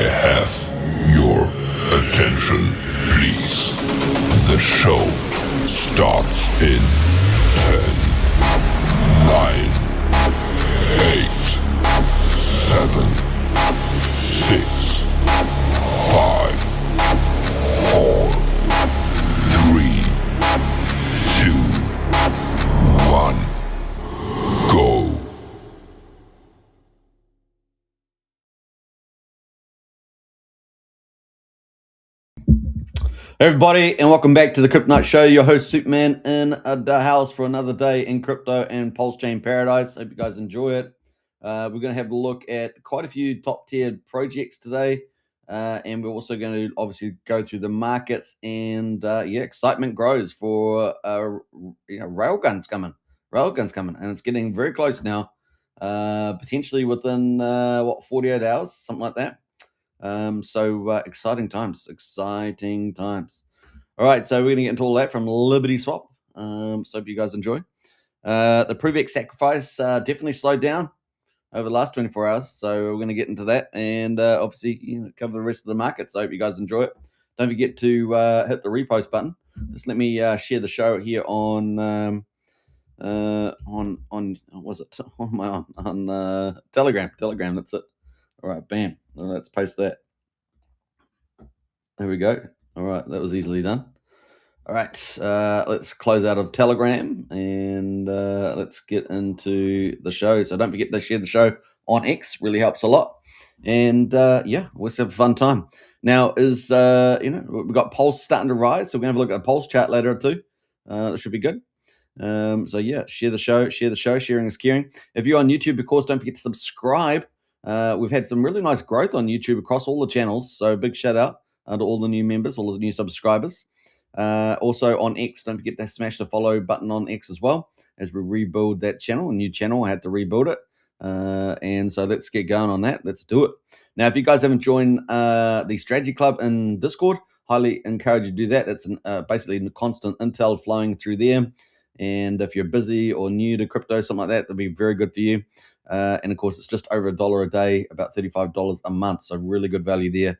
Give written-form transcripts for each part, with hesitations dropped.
have your attention, please? The show starts in 10, 9, 8, 7, 6, 5, 4, 3, 2, 1, go. Hey everybody, and welcome back to the Crypto Night Show. Your host Superman in the house for another day in crypto and PulseChain paradise. Hope you guys enjoy it. We're going to have a look at quite a few top-tiered projects today, and we're also going to obviously go through the markets. And excitement grows for Railgun's coming. Railgun's coming, and it's getting very close now. Potentially within 48 hours, something like that. Exciting times. All right, so we're going to get into all that from Liberty Swap. So hope you guys enjoy. The ProveX sacrifice definitely slowed down over the last 24 hours, so we're going to get into that and obviously cover the rest of the market. So I hope you guys enjoy it. Don't forget to hit the repost button. Just let me share the show here on Telegram. That's it. All right, bam. All right, let's post that. There we go. All right, that was easily done. All right, let's close out of Telegram and let's get into the show. So don't forget to share the show on X. Really helps a lot. And let's have a fun time. Now we've got Pulse starting to rise, so we're gonna have a look at a Pulse chart later too. That should be good. Share the show. Sharing is caring. If you're on YouTube, of course, don't forget to subscribe. We've had some really nice growth on YouTube across all the channels, so big shout out to all the new members, all the new subscribers. Also on X, don't forget to smash the follow button on X as well as we rebuild that channel. A new channel, I had to rebuild it. And so let's get going on that. Let's do it. Now, if you guys haven't joined the Strategy Club in Discord, highly encourage you to do that. It's basically constant intel flowing through there. And if you're busy or new to crypto, something like that, that'll be very good for you. And of course, it's just over $1 a day, about $35 a month. So really good value there.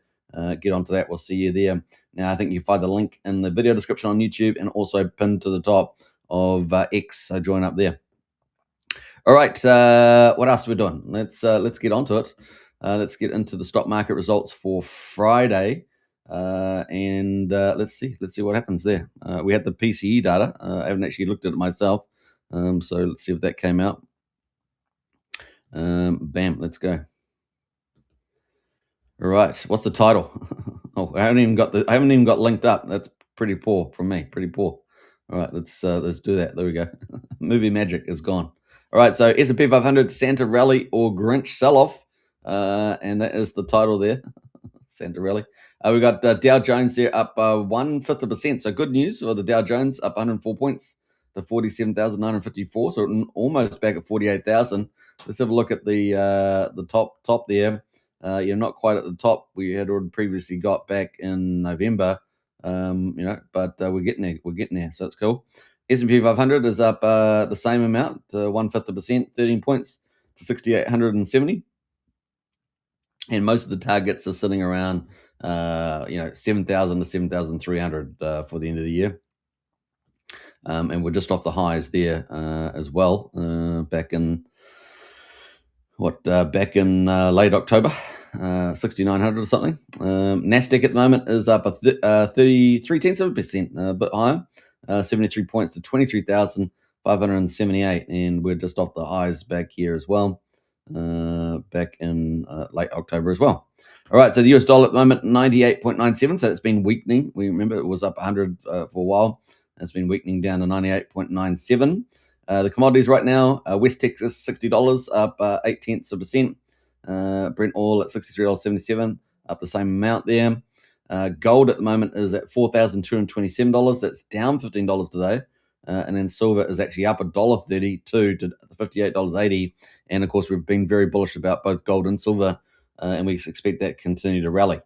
Get onto that. We'll see you there. Now, I think you find the link in the video description on YouTube and also pinned to the top of X. So join up there. All right. What else are we doing? Let's get onto it. Let's get into the stock market results for Friday. And let's see what happens there. We had the PCE data. I haven't actually looked at it myself. So let's see if that came out. Bam, let's go. All right, what's the title? I haven't even got linked up. That's pretty poor from me. Pretty poor. All right, let's do that. There we go. Movie magic is gone. All right, so S&P 500 Santa rally or Grinch sell-off, and that is the title there. Santa rally. We got Dow Jones there up 1/5%. So good news for the Dow Jones, up 104 points to 47,954. So almost back at 48,000. Let's have a look at the top there. You're not quite at the top we had already previously got back in November, but we're getting there. So it's cool. S&P 500 is up the same amount, 1/5%, 13 points to 6,870. And most of the targets are sitting around, 7,000 to 7,300 for the end of the year. And we're just off the highs there as well, back in late October, 6,900 or something. Nasdaq at the moment is up 33%, a bit higher, 73 points to 23,578, and we're just off the highs back here as well, back in late October as well. All right, so the US dollar at the moment 98.97, so it's been weakening. We remember it was up 100 for a while. It's been weakening down to 98.97. The commodities right now, West Texas $60, up 0.8%. Brent oil at $63.77, up the same amount there. Gold at the moment is at $4,227. That's down $15 today. And then silver is actually up $1.32 to $58.80. And of course, we've been very bullish about both gold and silver, and we expect that to continue to rally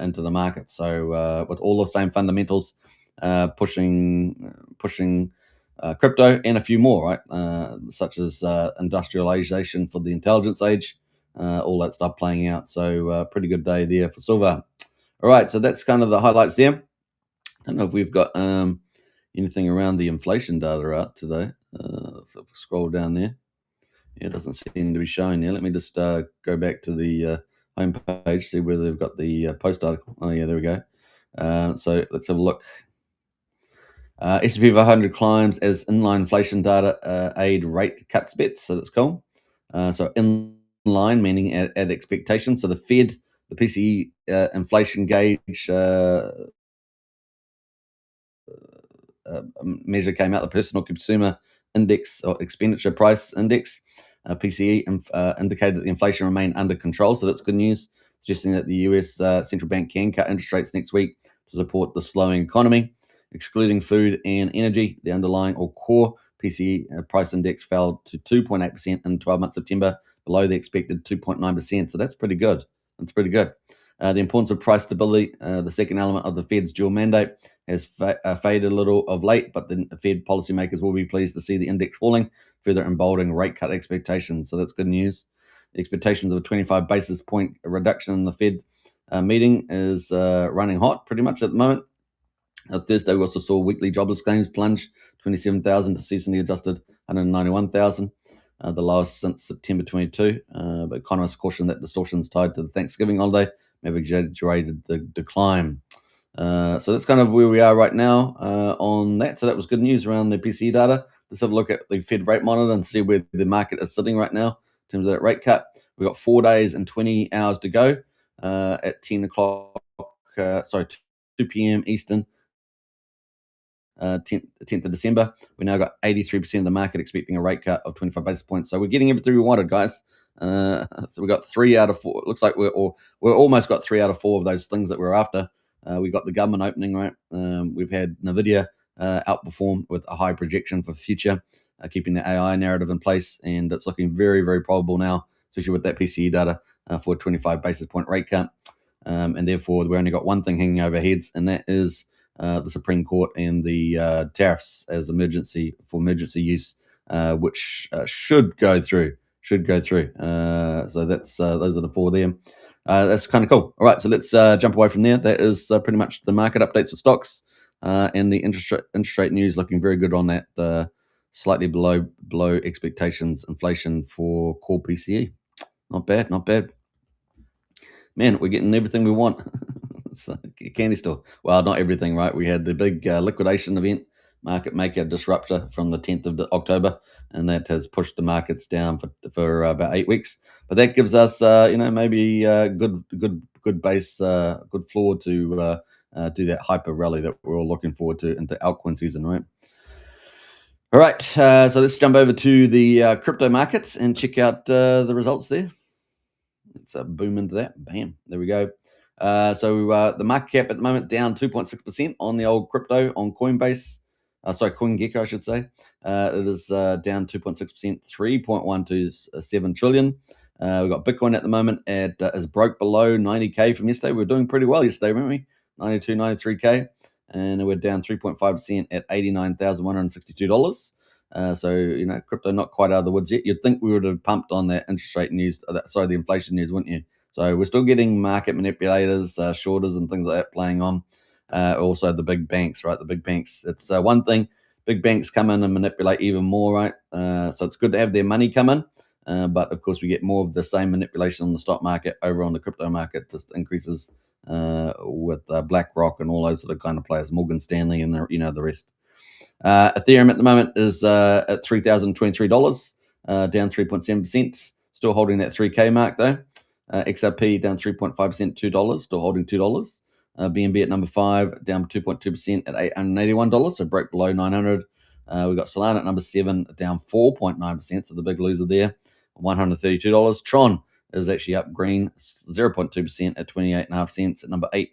into the market. So with all the same fundamentals pushing crypto and a few more, right? Such as industrialization for the intelligence age, all that stuff playing out. So pretty good day there for silver. All right, so that's kind of the highlights there. I don't know if we've got anything around the inflation data out today. Let's scroll down there. Yeah, it doesn't seem to be showing there. Let me just go back to the homepage, see where they've got the post article. Oh, yeah, there we go. So let's have a look. S&P 500 climbs as inline inflation data aid rate cuts bets, so that's cool. So in line, meaning at expectation. So the Fed, the PCE inflation gauge measure came out, the Personal Consumer Index or Expenditure Price Index, PCE, indicated that the inflation remained under control. So that's good news, suggesting that the US central bank can cut interest rates next week to support the slowing economy. Excluding food and energy, the underlying or core PCE price index fell to 2.8% in 12 months September, below the expected 2.9%. So that's pretty good. That's pretty good. The importance of price stability, the second element of the Fed's dual mandate, has faded a little of late, but the Fed policymakers will be pleased to see the index falling, further emboldening rate cut expectations. So that's good news. The expectations of a 25 basis point reduction in the Fed meeting is running hot pretty much at the moment. Thursday, we also saw weekly jobless claims plunge 27,000 to seasonally adjusted 191,000, the lowest since September 22. But economists caution that distortions tied to the Thanksgiving holiday may have exaggerated the decline. So that's kind of where we are right now on that. So that was good news around the PCE data. Let's have a look at the Fed rate monitor and see where the market is sitting right now in terms of that rate cut. We've got 4 days and 20 hours to go at 10 o'clock, 2 p.m. Eastern. 10th of December, we now got 83% of the market expecting a rate cut of 25 basis points. So we're getting everything we wanted, guys. So we got 3 out of 4. It looks like we're almost got 3 out of 4 of those things that we're after. We got the government opening, right? We've had Nvidia outperform with a high projection for the future, keeping the AI narrative in place, and it's looking very, very probable now, especially with that PCE data for a 25 basis point rate cut. And therefore, we only got one thing hanging over heads, and that is the Supreme Court and the tariffs as emergency use, which should go through. So that's those are the 4 there. That's kind of cool. All right, so let's jump away from there. That is pretty much the market updates for stocks, and the interest rate news looking very good on that. Slightly below expectations inflation for core PCE. Not bad. Man, we're getting everything we want. It's a candy store. Well, not everything, right? We had the big liquidation event, market maker disruptor, from the 10th of October, and that has pushed the markets down for about 8 weeks. But that gives us, maybe good base, good floor to do that hyper rally that we're all looking forward to into altcoin season, right? All right, so let's jump over to the crypto markets and check out the results there. Let's boom into that. Bam. There we go. So the market cap at the moment down 2.6% on the old crypto on Coinbase. CoinGecko, I should say. It is down 2.6%, 3.127 trillion. We've got Bitcoin at the moment is broke below 90K from yesterday. We were doing pretty well yesterday, weren't we? 92, 93K. And we're down 3.5% at $89,162. So, crypto not quite out of the woods yet. You'd think we would have pumped on that interest rate news, the inflation news, wouldn't you? So we're still getting market manipulators, shorters and things like that playing on. Also the big banks, right? The big banks. It's one thing, big banks come in and manipulate even more, right? So it's good to have their money come in. But of course we get more of the same manipulation on the stock market over on the crypto market, just increases with BlackRock and all those sort of kind of players, Morgan Stanley and the rest. Ethereum at the moment is at $3,023, down 3.7%, still holding that 3K mark though. XRP down 3.5%, $2, still holding $2. BNB at number 5, down 2.2% at $881, so broke below 900. We've got Solana at number 7, down 4.9%, so the big loser there, $132. Tron is actually up green, 0.2% at 28.5 cents at number 8.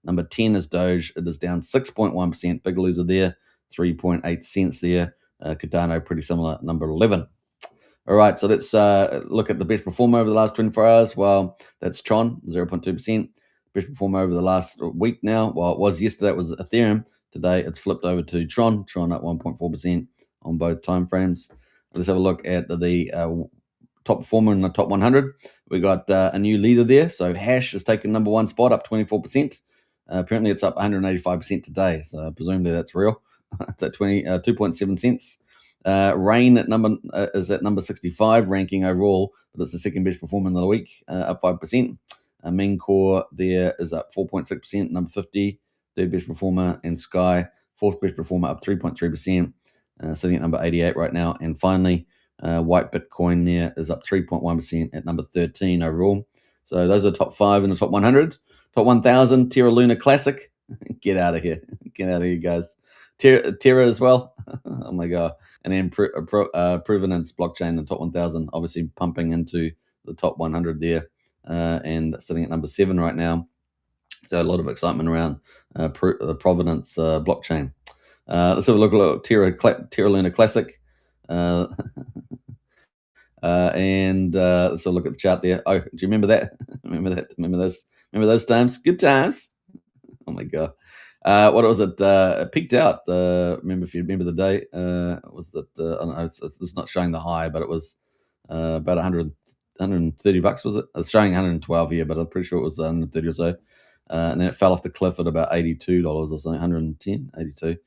Number 10 is Doge. It is down 6.1%, big loser there, 3.8 cents there. Cardano, pretty similar, number 11. All right, so let's look at the best performer over the last 24 hours. Well, that's Tron, 0.2%. Best performer over the last week now. Well, it was yesterday, it was Ethereum. Today, it's flipped over to Tron at 1.4% on both time frames. Let's have a look at the top performer in the top 100. We got a new leader there. So Hash has taken number one spot, up 24%. Apparently, it's up 185% today. So presumably that's real. It's at 2.7 cents. Rain at is at number 65, ranking overall, but it's the second best performer in the week, up 5%. Main Core there is up 4.6%, number 50, third best performer, and Sky, fourth best performer, up 3.3%, sitting at number 88 right now. And finally, White Bitcoin there is up 3.1% at number 13 overall. So those are the top 5 in the top 100. Top 1,000, Terra Luna Classic. Get out of here. Get out of here, guys. Terra as well. Oh, my God. And then Provenance Blockchain in the top 1,000, obviously pumping into the top 100 there and sitting at number 7 right now. So a lot of excitement around the Provenance blockchain. Let's have a look at Terra Luna Classic. And let's have a look at the chart there. Oh, do you remember that? Remember those times? Good times. Oh my God. What was it? It peaked out. Remember, if you remember the day, was it? I don't know. It's not showing the high, but it was about 130 bucks. Was it? It's showing 112 here, but I'm pretty sure it was 130 or so. And then it fell off the cliff at about $82 or something, 110, 82.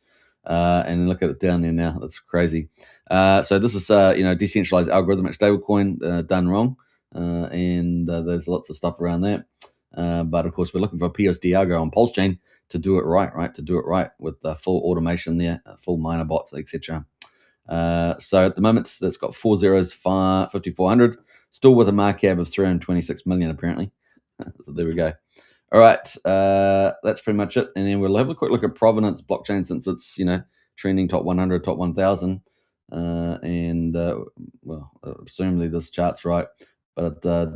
And then look at it down there now. That's crazy. So this is decentralized algorithmic stablecoin done wrong, and there's lots of stuff around that. But of course, we're looking for a PUSD algo on PulseChain to do it right? To do it right with full automation there, full miner bots, etc. So at the moment, that's got 4 zeros, 5,400, still with a market cap of 326 million apparently. So there we go. All right, that's pretty much it. And then we'll have a quick look at Provenance blockchain, since it's trending top 100, top 1,000, and presumably this chart's right, but it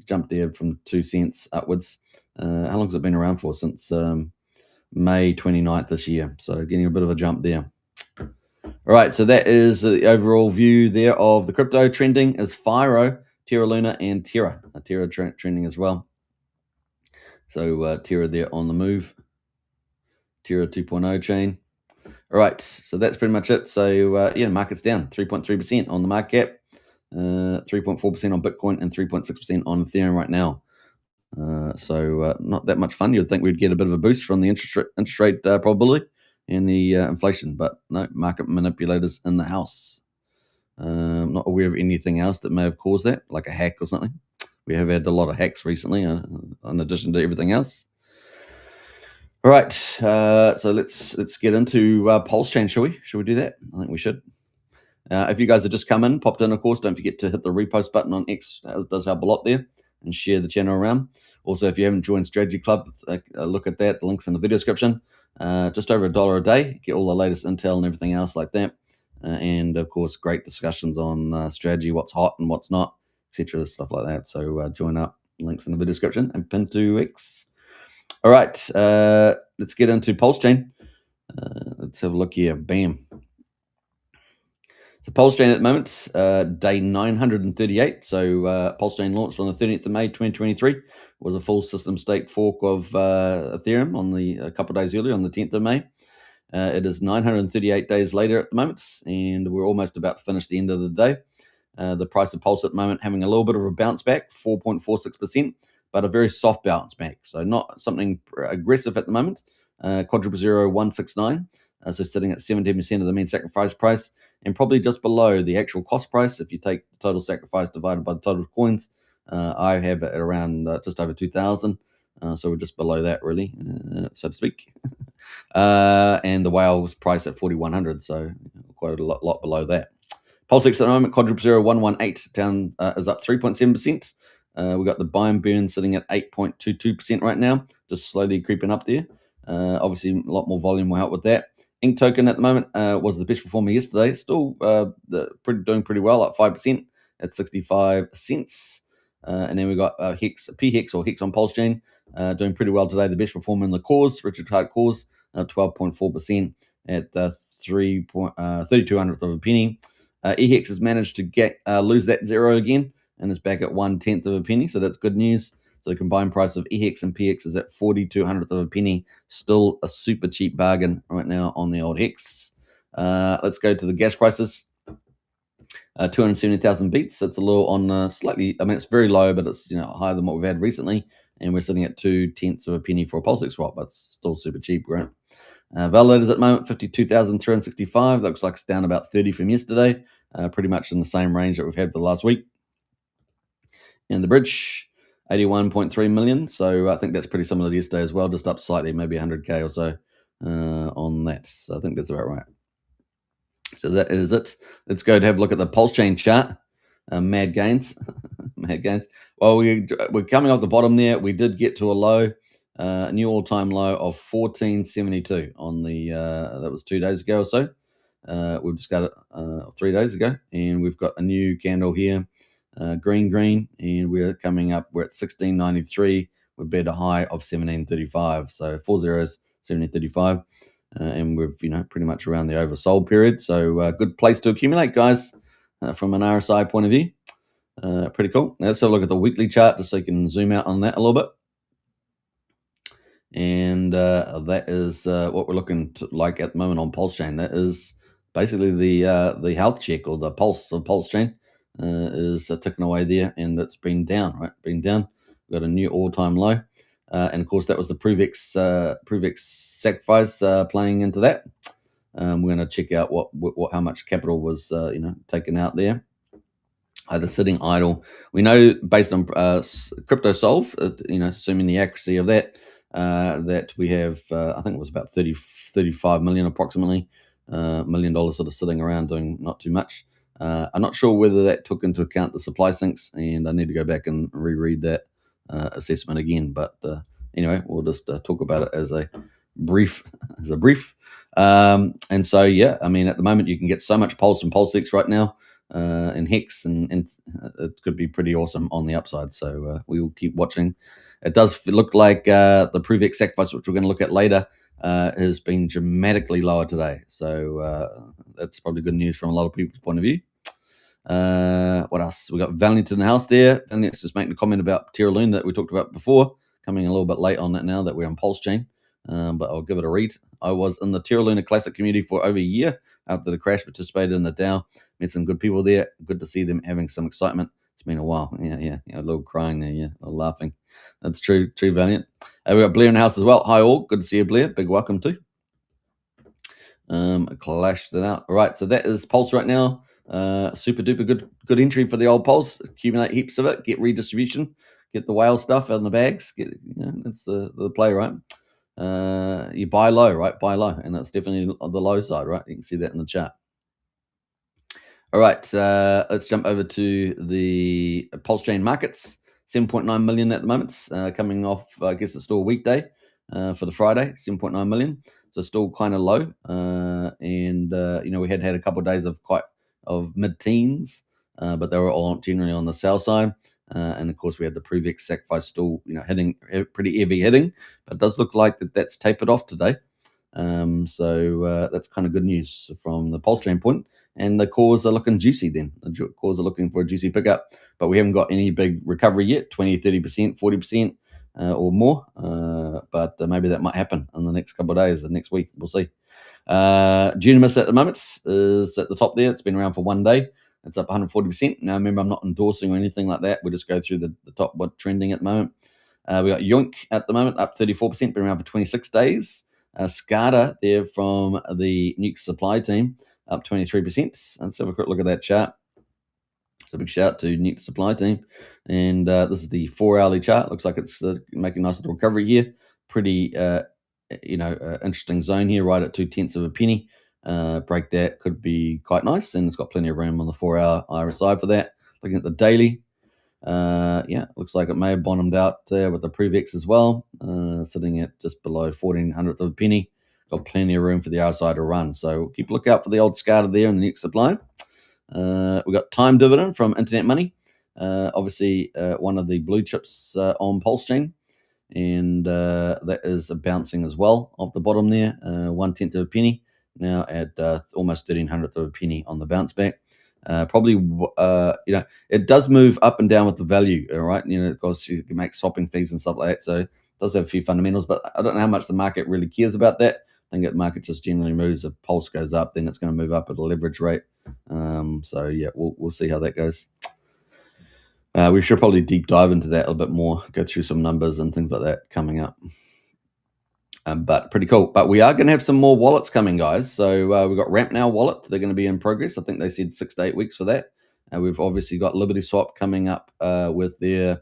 jumped there from 2 cents upwards. How long has it been around for? Since May 29th this year. So getting a bit of a jump there. All right, so that is the overall view there of the crypto. Trending is Firo, Terra Luna, and Terra. Terra trending as well. So Terra there on the move. Terra 2.0 chain. All right, so that's pretty much it. So market's down 3.3% on the market cap, 3.4% on Bitcoin, and 3.6% on Ethereum right now. So not that much fun. You'd think we'd get a bit of a boost from the interest rate probability and the inflation, but no, market manipulators in the house. I'm not aware of anything else that may have caused that, like a hack or something. We have had a lot of hacks recently, in addition to everything else. All right, so let's get into PulseChain, shall we? Should we do that? I think we should. If you guys have just come in, popped in, of course, don't forget to hit the repost button on X. It does help a lot there, and share the channel around. Also, if you haven't joined Strategy Club, look at that. The link's in the video description. Just over $1 a day. Get all the latest intel and everything else like that. And, of course, great discussions on strategy, what's hot and what's not, etc., stuff like that. So join up. Links in the video description and pin to X. All right, let's get into PulseChain. Let's have a look here. Bam. So PulseChain at the moment, day 938. So PulseChain launched on the 30th of May 2023. Was a full system stake fork of Ethereum on a couple of days earlier, on the 10th of May. It is 938 days later at the moment, and we're almost about to finish the end of the day. The price of Pulse at the moment having a little bit of a bounce back, 4.46%, but a very soft bounce back. So not something aggressive at the moment. Quadruple 169. So sitting at 17% of the mean sacrifice price, and probably just below the actual cost price. If you take the total sacrifice divided by the total coins, I have it at around just over 2,000. So we're just below that, really, so to speak. And the whale's price at 4,100, so quite a lot below that. PulseX at the moment, quadruple 118 down, is up 3.7%. We've got the buy and burn sitting at 8.22% right now, just slowly creeping up there. Obviously, a lot more volume will help with that. Ink token at the moment was the best performer yesterday. Still doing pretty well, up 5% at 65 cents. And then we've got PHEX or Hex on PulseChain doing pretty well today. The best performer in the cause, Richard Hart cause, 12.4% at 3/3200th of a penny. EHEX has managed to lose that zero again and is back at 1/10th of a penny, so that's good news. So the combined price of EHEX and PX is at 4/200th of a penny. Still a super cheap bargain right now on the old Hex. Let's go to the gas prices. 270,000 beats. It's a little on slightly, I mean, it's very low, but it's higher than what we've had recently. And we're sitting at 2/10 of a penny for a PulseX swap, but it's still super cheap, right? Validators at the moment, 52,365. Looks like it's down about 30 from yesterday, pretty much in the same range that we've had for the last week. And the bridge, 81.3 million. So I think that's pretty similar to yesterday as well, just up slightly, maybe 100K or so on that. So I think that's about right. So that is it. Let's go to have a look at the PulseChain chart. Mad gains. Mad gains. Well, we're coming off the bottom there. We did get to a low, a new all-time low of 1472 on the, that was 2 days ago or so. We've just got it 3 days ago, and we've got a new candle here, green, and we're coming up. We're at 1693. We've bet a high of 1735. So 4 zeros, 1735. And we're pretty much around the oversold period. So good place to accumulate, guys, from an RSI point of view. Pretty cool. Now let's have a look at the weekly chart just so you can zoom out on that a little bit. And that is what we're looking to like at the moment on PulseChain. That is basically the health check, or the pulse of PulseChain is ticking away there, and it's been down, right? Been down. We've got a new all-time low. And of course, that was the ProveX sacrifice playing into that. We're going to check out how much capital was taken out there, either sitting idle. We know based on CryptoSolve, assuming the accuracy of that, that we have I think it was about 35 million approximately, $1 million sort of sitting around doing not too much. I'm not sure whether that took into account the supply sinks, and I need to go back and reread that assessment again. But anyway, we'll just talk about it as a brief. And so yeah, I mean, at the moment you can get so much Pulse and PulseX right now, and Hex, and it could be pretty awesome on the upside. So we will keep watching. It does look like the ProveX sacrifice, which we're going to look at later, has been dramatically lower today. So that's probably good news from a lot of people's point of view. What else? We got Valiant in the house there, and it's just making a comment about Terra Luna that we talked about before. Coming a little bit late on that now that we're on PulseChain, but I'll give it a read. I was in the Terra Luna Classic community for over a year after the crash. Participated in the DAO, met some good people there. Good to see them having some excitement. It's been a while. Yeah, a little crying there, a little laughing. That's true, Valiant. We got Blair in the house as well. Hi all, good to see you, Blair. Big welcome too. Clashed it out. All right, so that is Pulse right now. Super duper good entry for the old Pulse. Accumulate heaps of it. Get redistribution. Get the whale stuff out in the bags. That's the play, right? You buy low, right? Buy low, and that's definitely on the low side, right? You can see that in the chart. All right, let's jump over to the PulseChain markets. 7.9 million at the moment, coming off, I guess it's still a weekday for the Friday, 7.9 million. So still kind of low. And we had a couple of days of mid-teens, but they were all generally on the sell side. And of course, we had the ProveX sacrifice still, hitting pretty heavy hitting, but it does look like that's tapered off today. So that's kind of good news from the PulseChain point. And the cores are looking juicy then. The cores are looking for a juicy pickup, but we haven't got any big recovery yet, 20, 30%, 40% or more. But maybe that might happen in the next couple of days, the next week. We'll see. Dunamis at the moment is at the top there. It's been around for 1 day. It's up 140%. Now, remember, I'm not endorsing or anything like that. We just go through the top, what's trending at the moment. We got Yoink at the moment, up 34%, been around for 26 days. SCADA there from the Nuke supply team, up 23%. Let's have a quick look at that chart. So big shout out to Nuke supply team. And this is the 4-hourly chart. Looks like it's making a nice little recovery here. Pretty, interesting zone here, right at 2/10 of a penny. Break that could be quite nice, and it's got plenty of room on the 4-hour RSI for that. Looking at the daily, looks like it may have bottomed out there with the ProveX as well, sitting at just below 1400th of a penny. Got plenty of room for the RSI to run, so keep a lookout for the old SCADA there in the next supply. We got time dividend from Internet Money, obviously one of the blue chips on PulseChain, and that is bouncing as well off the bottom there, 1/10 of a penny, now at almost 1300th of a penny on the bounce back. Probably, it does move up and down with the value, all right? Of course, you can make swapping fees and stuff like that, so it does have a few fundamentals, but I don't know how much the market really cares about that. I think the market just generally moves. If Pulse goes up, then it's going to move up at a leverage rate. So yeah, we'll see how that goes. We should probably deep dive into that a little bit more, go through some numbers and things like that coming up. But pretty cool. But we are going to have some more wallets coming, guys. So we've got Ramp Now wallet. They're going to be in progress. I think they said 6 to 8 weeks for that. We've obviously got Liberty Swap coming up with their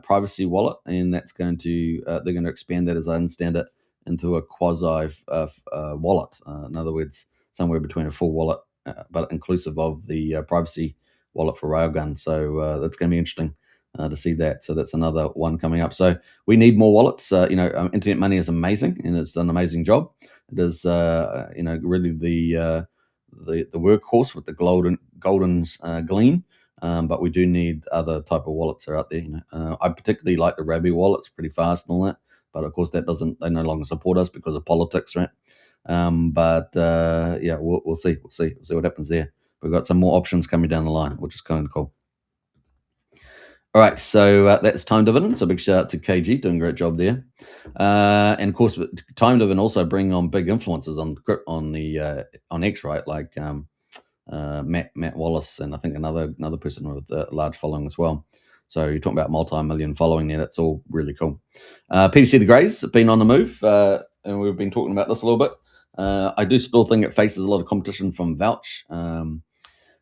privacy wallet, and that's going to they're going to expand that, as I understand it, into a quasi wallet. In other words, somewhere between a full wallet, but inclusive of the privacy wallet for Railgun. So that's going to be interesting to see that. So that's another one coming up. So we need more wallets. Internet Money is amazing, and it's done an amazing job. It is, really the workhorse with the golden's gleam. But we do need other type of wallets that are out there. I particularly like the Rabby wallet. It's pretty fast and all that. But of course, they no longer support us because of politics, right? We'll see. We'll see what happens there. We've got some more options coming down the line, which is kind of cool. All right, so that's Time Dividend. So big shout out to KG, doing a great job there. And of course, Time Dividend also bring on big influencers on X, right? Like Matt Wallace, and I think another person with a large following as well. So you're talking about multi-million following there. That's all really cool. PTC the Greys have been on the move, and we've been talking about this a little bit. I do still think it faces a lot of competition from Vouch.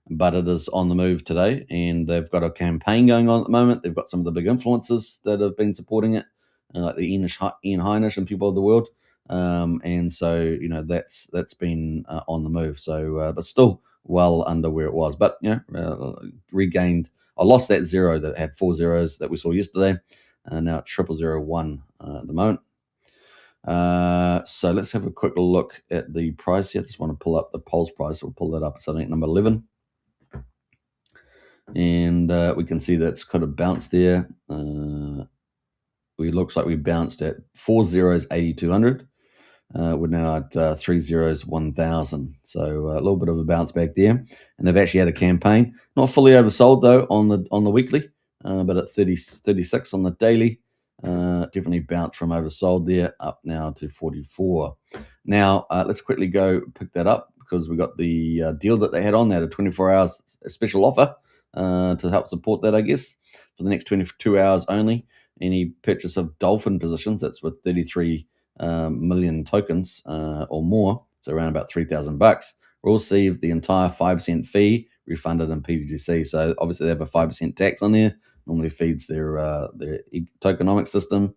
But it is on the move today, and they've got a campaign going on at the moment. They've got some of the big influencers that have been supporting it, like the Ian Heinisch and people of the world. And so, that's been on the move. So, but still well under where it was. But, regained. I lost that zero that had 4 zeros that we saw yesterday. Now it's 0001 at the moment. So let's have a quick look at the price here. I just want to pull up the Pulse price. We'll pull that up. It's, I think, number 11. And we can see that's kind of bounced there. Looks like we bounced at 4 zeros, 8,200. We're now at 3 zeros, 1,000. So a little bit of a bounce back there. And they've actually had a campaign, not fully oversold though on the weekly, but at 36 on the daily. Definitely bounced from oversold there up now to 44. Now let's quickly go pick that up, because we got the deal that they had on there, a 24 hours special offer to help support that, I guess, for the next 22 hours only. Any purchase of Dolphin positions, that's with 33 million tokens or more, so around about $3,000, will receive the entire 5% fee refunded in PGC. So obviously they have a 5% tax on there. Normally feeds their tokenomic system,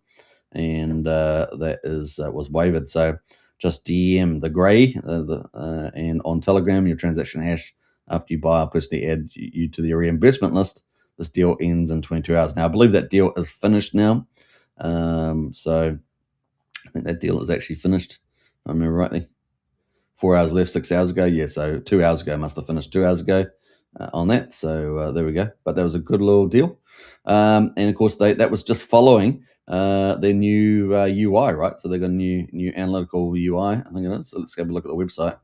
and that was waived. So just DM the Grey and on Telegram, your transaction hash after you buy, I'll personally add you to the reimbursement list. This deal ends in 22 hours. Now, I believe that deal is finished now. So I think that deal is actually finished, if I remember rightly. 4 hours left, 6 hours ago. Yeah, so 2 hours ago, must have finished 2 hours ago on that. So there we go. But that was a good little deal. And of course, that was just following their new UI, right? So they've got a new analytical UI, I think it is. So let's have a look at the website.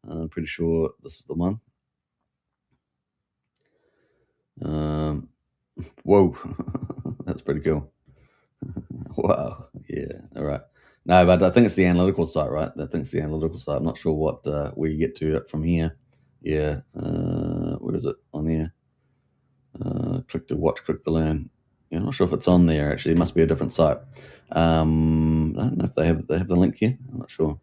I'm pretty sure this is the one. Whoa, that's pretty cool. Wow, yeah, all right. No, but I think it's the analytical site, right? I think it's the analytical site. I'm not sure what where you get to it from here. Yeah, what is it on here? Click to watch, click to learn. Yeah, I'm not sure if it's on there actually. It must be a different site. I don't know if they have the link here. I'm not sure.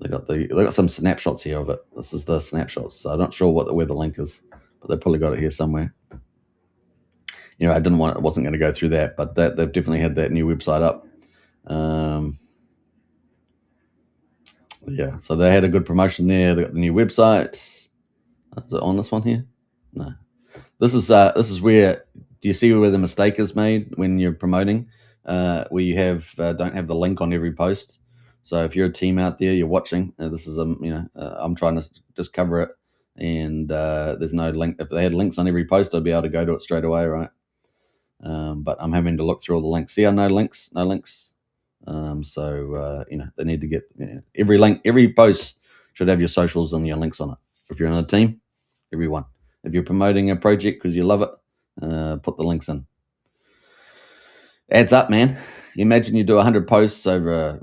They got some snapshots here of it. This is the snapshots. So I'm not sure where the link is, but they probably got it here somewhere. I wasn't going to go through that, but they've definitely had that new website up. Yeah, so they had a good promotion there. They got the new website. Is it on this one here? No. This is where, do you see where the mistake is made when you're promoting? Where you don't have the link on every post. So if you're a team out there, you're watching. This is I'm trying to just cover it, and there's no link. If they had links on every post, I'd be able to go to it straight away, right? But I'm having to look through all the links. See, no links. They need to get every link. Every post should have your socials and your links on it. If you're on a team, everyone. If you're promoting a project because you love it, put the links in. Adds up, man. Imagine you do 100 posts over,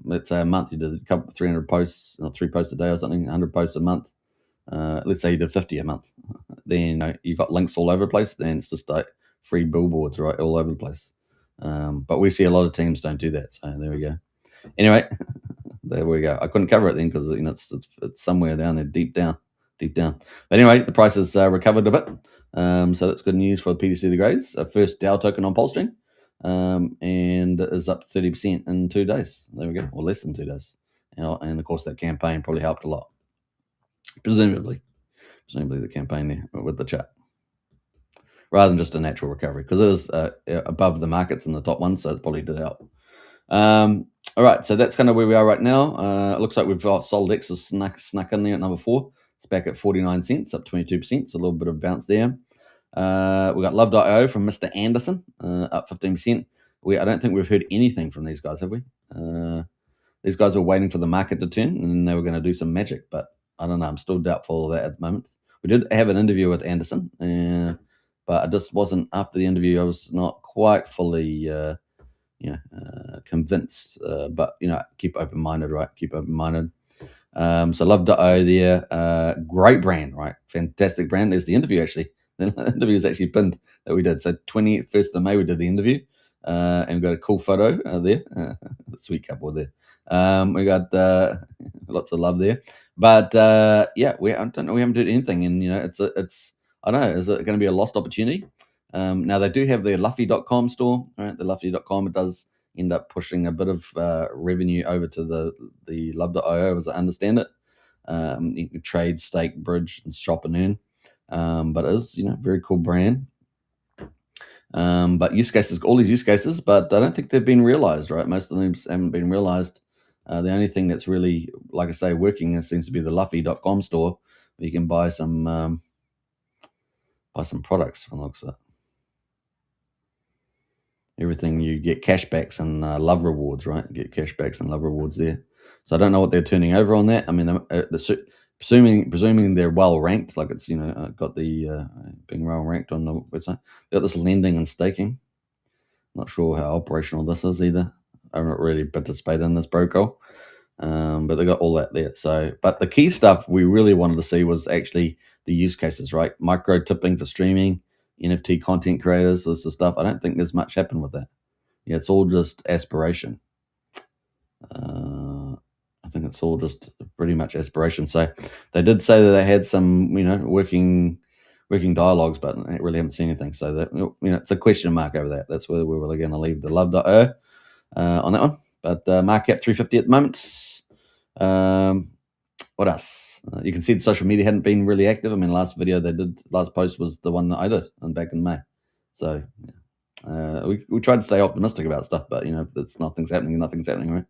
let's say a month. You did a couple 300 posts, or 3 posts a day or something. 100 posts a month. Let's say you did 50 a month. Then you've got links all over the place. Then it's just like free billboards, right, all over the place. But we see a lot of teams don't do that. So there we go. Anyway, there we go. I couldn't cover it then because it's somewhere down there, deep down. But anyway, the price has recovered a bit. So that's good news for the PDC the Greys. First DAO token on PulseChain, and is up 30% in 2 days. There we go, or less than 2 days. And of course, that campaign probably helped a lot. Presumably the campaign there with the chat, rather than just a natural recovery, because it is above the markets in the top one, so it probably did help. All right, so that's kind of where we are right now. It looks like we've got SolidX has snuck in there at number 4. It's back at 49 cents, up 22%, so a little bit of bounce there. We got Love.io from Mr. Anderson, up 15%. I don't think we've heard anything from these guys, have we? These guys are waiting for the market to turn, and they were going to do some magic, but I don't know. I'm still doubtful of that at the moment. We did have an interview with Anderson, but I just wasn't, after the interview, I was not quite fully convinced. But, keep open-minded, right? Keep open-minded. So Love.io there, great brand, right? Fantastic brand. There's the interview, actually. The interview is actually pinned that we did. So 21st of May, we did the interview, and we got a cool photo there. Sweet couple there. We got lots of love there. But I don't know, we haven't done anything, and it's I don't know, is it going to be a lost opportunity? Now they do have their Luffy.com store, right? The Luffy.com, it does end up pushing a bit of revenue over to the Love.io, as I understand it. You can trade, stake, bridge, and shop and earn. But it is, very cool brand. But use cases, all these use cases, but I don't think they've been realized, right? Most of them haven't been realized. The only thing that's really, like I say, working seems to be the Luffy.com store, where you can buy some products from the looks of it. Everything, you get cashbacks and love rewards, right? You get cashbacks and love rewards there. So I don't know what they're turning over on that. I mean, presuming they're well ranked, like it's got the being well ranked on the website. They got this lending and staking. Not sure how operational this is either. I haven't really participated in this protocol, but they got all that there. So, but the key stuff we really wanted to see was actually the use cases, right? Micro tipping for streaming, NFT content creators, this is stuff. I don't think there's much happened with that. Yeah, it's all just aspiration. I think it's all just pretty much aspiration. So they did say that they had some, working dialogues, but I really haven't seen anything. So that it's a question mark over that. That's where we're really going to leave the Love.io on that one. But market cap 350 at the moment. What else? You can see the social media hadn't been really active. I mean, last post was the one that I did back in May. So we tried to stay optimistic about stuff, but if it's nothing's happening, right?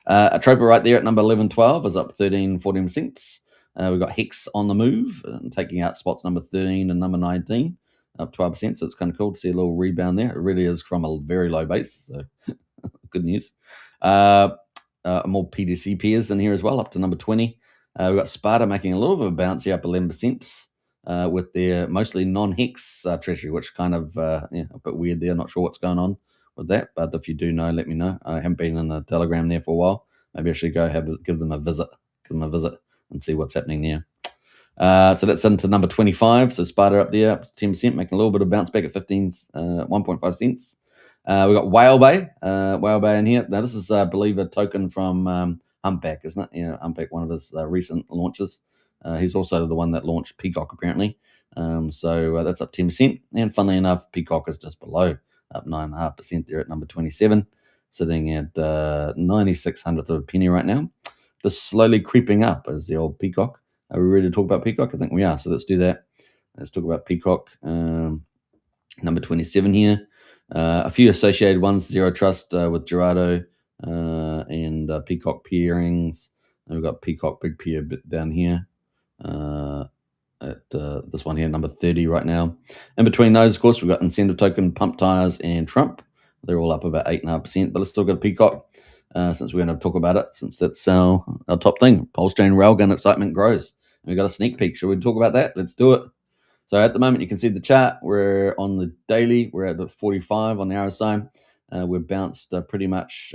Atropa right there at number 1112 is up 14%. We've got Hex on the move, taking out spots number 13 and number 19, up 12%. So it's kind of cool to see a little rebound there. It really is from a very low base, so good news. More PDC peers in here as well, up to number 20. We've got Sparta making a little bit of a bounce, up 11%, with their mostly non-Hex treasury, which kind of a bit weird there. Not sure what's going on with that, but if you do know, let me know. I haven't been in the Telegram there for a while. Maybe I should go give them a visit and see what's happening there. So that's into number 25. So Sparta up there, up 10%, making a little bit of bounce back at 1.5 cents. We've got Whale Bay in here. Now this is, I believe, a token from Humpback, isn't it? Humpback, one of his recent launches. He's also the one that launched Peacock, apparently. So that's up 10%. And funnily enough, Peacock is just below, up 9.5% there at number 27, sitting at 9600th of a penny right now. Just slowly creeping up as the old Peacock. Are we ready to talk about Peacock? I think we are. So let's do that. Let's talk about Peacock. Number 27 here. A few associated ones, Zero Trust with Gerardo and Peacock Peerings. And we've got Peacock Big Peer down here at this one here, number 30 right now. In between those, of course, we've got Incentive Token, Pump Tires, and Trump. They're all up about 8.5%, but let's still go to Peacock since we're going to talk about it, since that's our top thing. PulseChain Railgun excitement grows. And we've got a sneak peek. Shall we talk about that? Let's do it. So at the moment, you can see the chart. We're on the daily. We're at the 45 on the RSI. we've bounced pretty much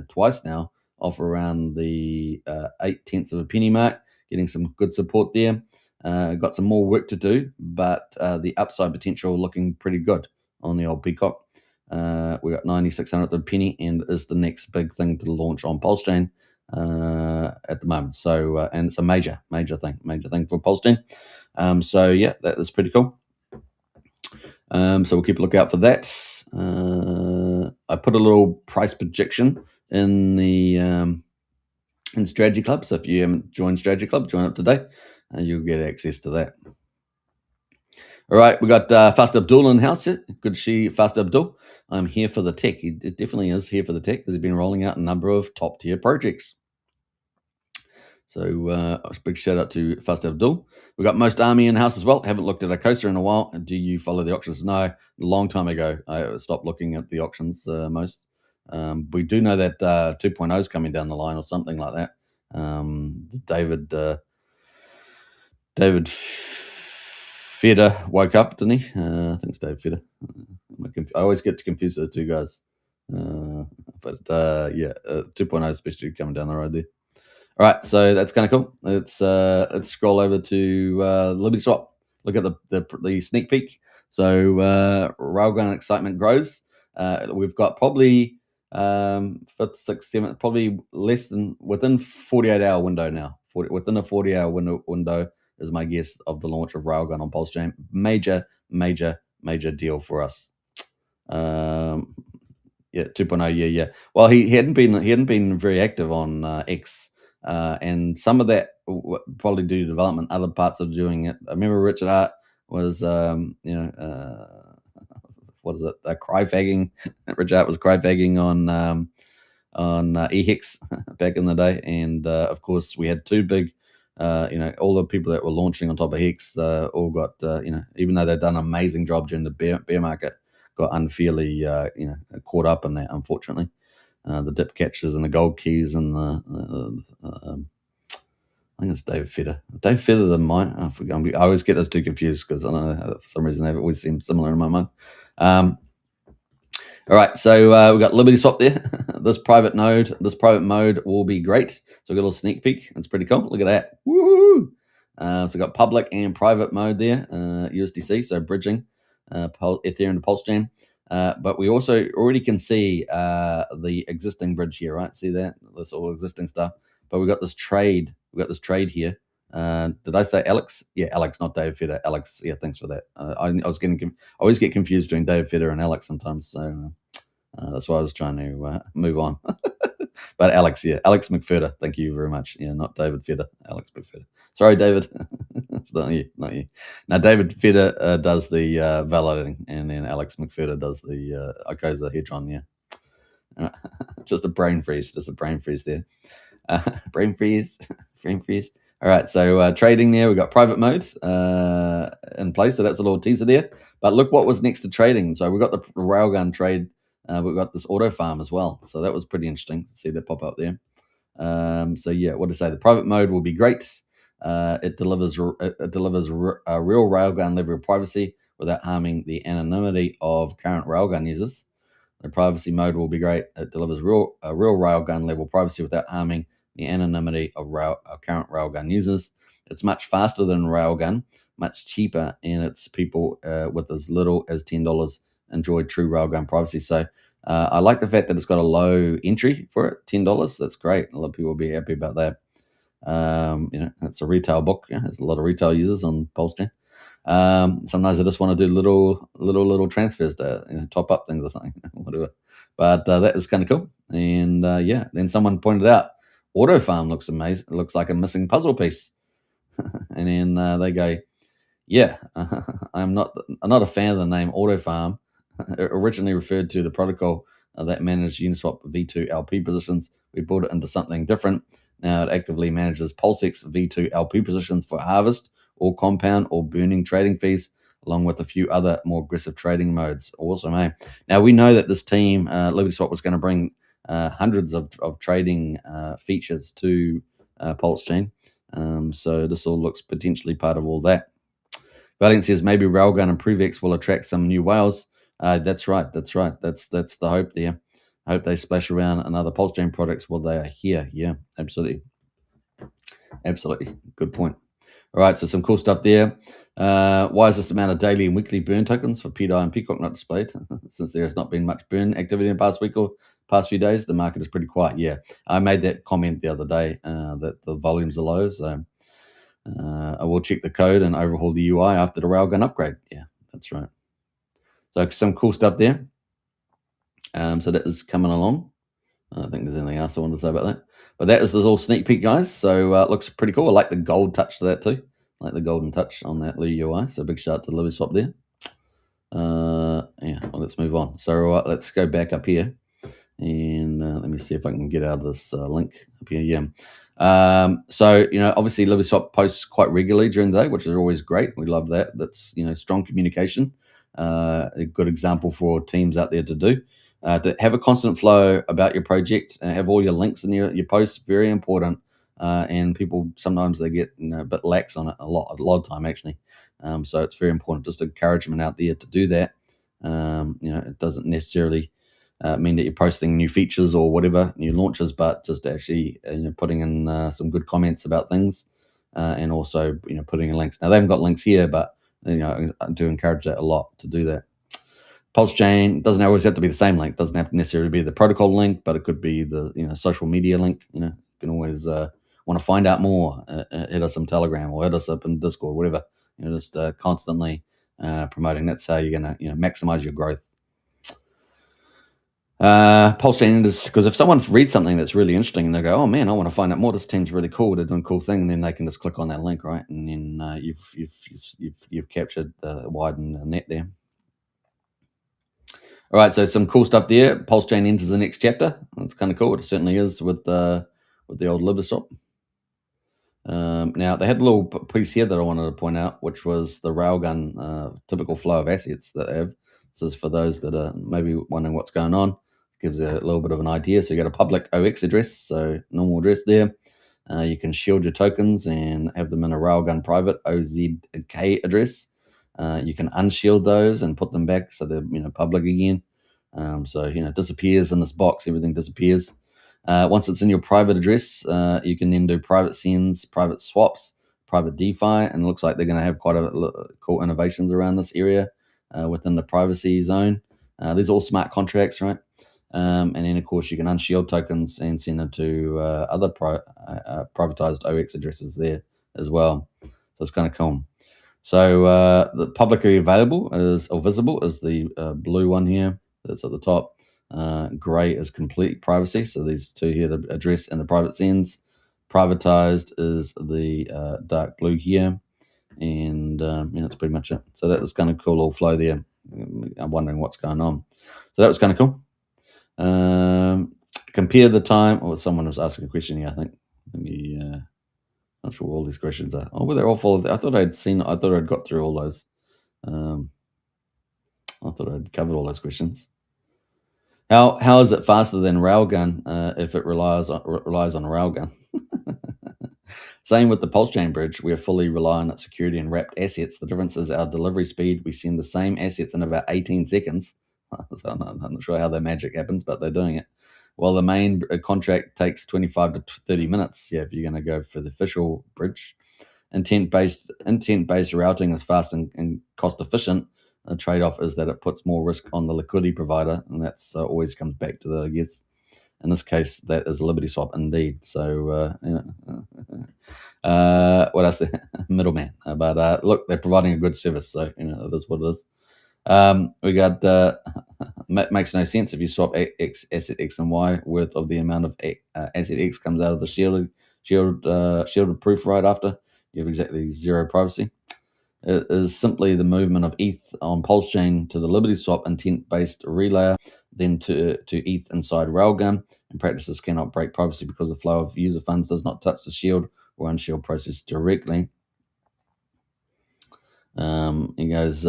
twice now off around the 0.8 of a penny mark, getting some good support there. Got some more work to do, but the upside potential looking pretty good on the old Peacock. We got 9,600 of a penny, and is the next big thing to launch on PulseChain at the moment. So, and it's a major thing for PulseChain. So yeah, that is pretty cool. So we'll keep a lookout for that. I put a little price projection in the in Strategy Club. So if you haven't joined Strategy Club, join up today, and you'll get access to that. All right, we got Fast Abdul in house here. Good to see Fast Abdul. I'm here for the tech. He definitely is here for the tech because he's been rolling out a number of top tier projects. So a big shout out to Fast Abdul. We got Most Army in house as well. Haven't looked at a coaster in a while. Do you follow the auctions? No, a long time ago I stopped looking at the auctions. Most we do know that 2.0 is coming down the line or something like that. David Feder woke up, didn't he? I think it's Dave Feder. I always get confused with the two guys. But 2.0 especially coming down the road there. All right, so that's kind of cool. Let's scroll over to Liberty Swap. Look at the sneak peek. So Railgun excitement grows. We've got probably fifth, sixth, seventh, probably less than within 48-hour window now. Within a 40-hour window is my guess of the launch of Railgun on PulseChain. Major deal for us. Yeah, 2.0. Yeah. Well, he hadn't been very active on X. And some of that probably due to development, other parts of doing it. I remember Richard Hart was, what is it? Cry fagging. Richard Hart was cry fagging on eHex back in the day, and of course we had two big, all the people that were launching on top of Hex all got, even though they've done an amazing job during the bear market, got unfairly, caught up in that, unfortunately. The dip catches and the gold keys and I think it's David Feder. Dave Feder the mine. I always get those two confused because I don't know, for some reason they always seem similar in my mind. All right, so we've got Liberty Swap there. This private mode will be great. So we've got a little sneak peek. It's pretty cool. Look at that. Woo! So we've got public and private mode there, USDC, so bridging Ethereum to PulseChain. But we also already can see the existing bridge here, right? See that? That's all existing stuff. But we've got this trade. We've got this trade here. Did I say Alex? Yeah, Alex, not David Feder. Alex. Yeah, thanks for that. I always get confused between David Feder and Alex sometimes. So that's why I was trying to move on. But Alex, yeah, Alex McFerder. Thank you very much. Yeah, not David Feder. Alex McFerder. Sorry, David. It's not you. Now, David Feder does the validating, and then Alex McFerder does the Icosa Hedron. Yeah, just a brain freeze. There. Brain freeze. All right, so trading there, we've got private modes in place, so that's a little teaser there. But look what was next to trading. So we've got the Railgun trade. We've got this auto farm as well. So that was pretty interesting to see that pop up there. So yeah, what to say? The private mode will be great. It delivers a real Railgun level of privacy without harming the anonymity of current Railgun users. The privacy mode will be great. It delivers real Railgun level privacy without harming the anonymity of current Railgun users. It's much faster than Railgun, much cheaper, and it's people with as little as $10 enjoy true Railgun privacy. So I like the fact that it's got a low entry for it, $10. That's great. A lot of people will be happy about that. It's a retail book. There's a lot of retail users on PulseChain. Sometimes I just want to do little transfers to top up things or something, whatever. But that is kind of cool. And then someone pointed out Auto Farm looks amazing. It looks like a missing puzzle piece. And then they go, yeah, I'm not a fan of the name Auto Farm. It originally referred to the protocol that managed Uniswap V2 LP positions. We brought it into something different. Now it actively manages PulseX V2 LP positions for harvest or compound or burning trading fees, along with a few other more aggressive trading modes. Awesome, eh? Now we know that this team, Liberty Swap, was going to bring hundreds of trading features to PulseChain. So this all looks potentially part of all that. Valiant says maybe Railgun and ProveX will attract some new whales. That's right. That's right. That's the hope there. I hope they splash around another PulseChain products while they are here. Yeah, absolutely. Absolutely. Good point. All right, so some cool stuff there. Why is this amount of daily and weekly burn tokens for PDI and Peacock not displayed? Since there has not been much burn activity in the past week or past few days, the market is pretty quiet. Yeah, I made that comment the other day that the volumes are low. So I will check the code and overhaul the UI after the Railgun upgrade. Yeah, that's right. So some cool stuff there. So that is coming along. I don't think there's anything else I want to say about that. But that is the little sneak peek, guys. So it looks pretty cool. I like the gold touch to that too. I like the golden touch on that little UI. So big shout out to the LilySwap there. Yeah, well, let's move on. So let's go back up here. And let me see if I can get out of this link up here. Yeah. So, obviously LilySwap posts quite regularly during the day, which is always great. We love that. That's, strong communication. A good example for teams out there to do. To have a constant flow about your project, have all your links in your posts, very important. And people sometimes they get a bit lax on it a lot of time actually. So it's very important just to encourage them out there to do that. It doesn't necessarily mean that you're posting new features or whatever, new launches, but just actually putting in some good comments about things, and also putting in links. Now they haven't got links here, but I do encourage that a lot to do that. PulseChain doesn't always have to be the same link. Doesn't have to necessarily be the protocol link, but it could be the social media link. You can always want to find out more. Hit us on Telegram or hit us up in Discord, whatever. Just constantly promoting. That's how you're gonna maximize your growth. PulseChain is because if someone reads something that's really interesting and they go, "Oh man, I want to find out more. This team's really cool. They're doing cool thing," and then they can just click on that link, right? And then you've captured widened the net there. All right, so some cool stuff there. PulseChain enters the next chapter. That's kind of cool. It certainly is with the old LilySwap. Now they had a little piece here that I wanted to point out, which was the Railgun typical flow of assets that they have. This is for those that are maybe wondering what's going on. Gives you a little bit of an idea. So you got a public OX address, so normal address there. You can shield your tokens and have them in a Railgun private OZK address. You can unshield those and put them back so they're public again. So it disappears in this box. Everything disappears. Once it's in your private address, you can then do private sends, private swaps, private DeFi, and it looks like they're going to have quite a cool innovations around this area within the privacy zone. These are all smart contracts, right? And then, of course, you can unshield tokens and send them to other privatized OX addresses there as well. So it's kind of cool. So the publicly available visible is the blue one here that's at the top. Gray is complete privacy. So these two here, the address and the private sends. Privatized is the dark blue here. And that's pretty much it. So that was kind of cool little flow there. I'm wondering what's going on. So that was kind of cool. Compare the time. Or someone was asking a question here, I think. Let me... not sure what all these questions are. Oh, well, they're all full of... I thought I'd got through all those. I thought I'd covered all those questions. How is it faster than Railgun if it relies on Railgun? Same with the PulseChain bridge. We are fully relying on security and wrapped assets. The difference is our delivery speed. We send the same assets in about 18 seconds. So I'm not sure how that magic happens, but they're doing it. While the main contract takes 25 to 30 minutes. Yeah, if you're going to go for the official bridge. Intent-based routing is fast and cost efficient. The trade-off is that it puts more risk on the liquidity provider, and that's always comes back to I guess, in this case, that is LibertySwap indeed. So, what else? Middleman. But look, they're providing a good service, so it is what it is. We got makes no sense if you swap asset X and Y worth of the amount of asset X comes out of the shielded proof right after. You have exactly zero privacy. It is simply the movement of ETH on PulseChain to the LibertySwap intent-based relayer, then to ETH inside Railgun. In practice, this cannot break privacy because the flow of user funds does not touch the shield or unshield process directly. He goes,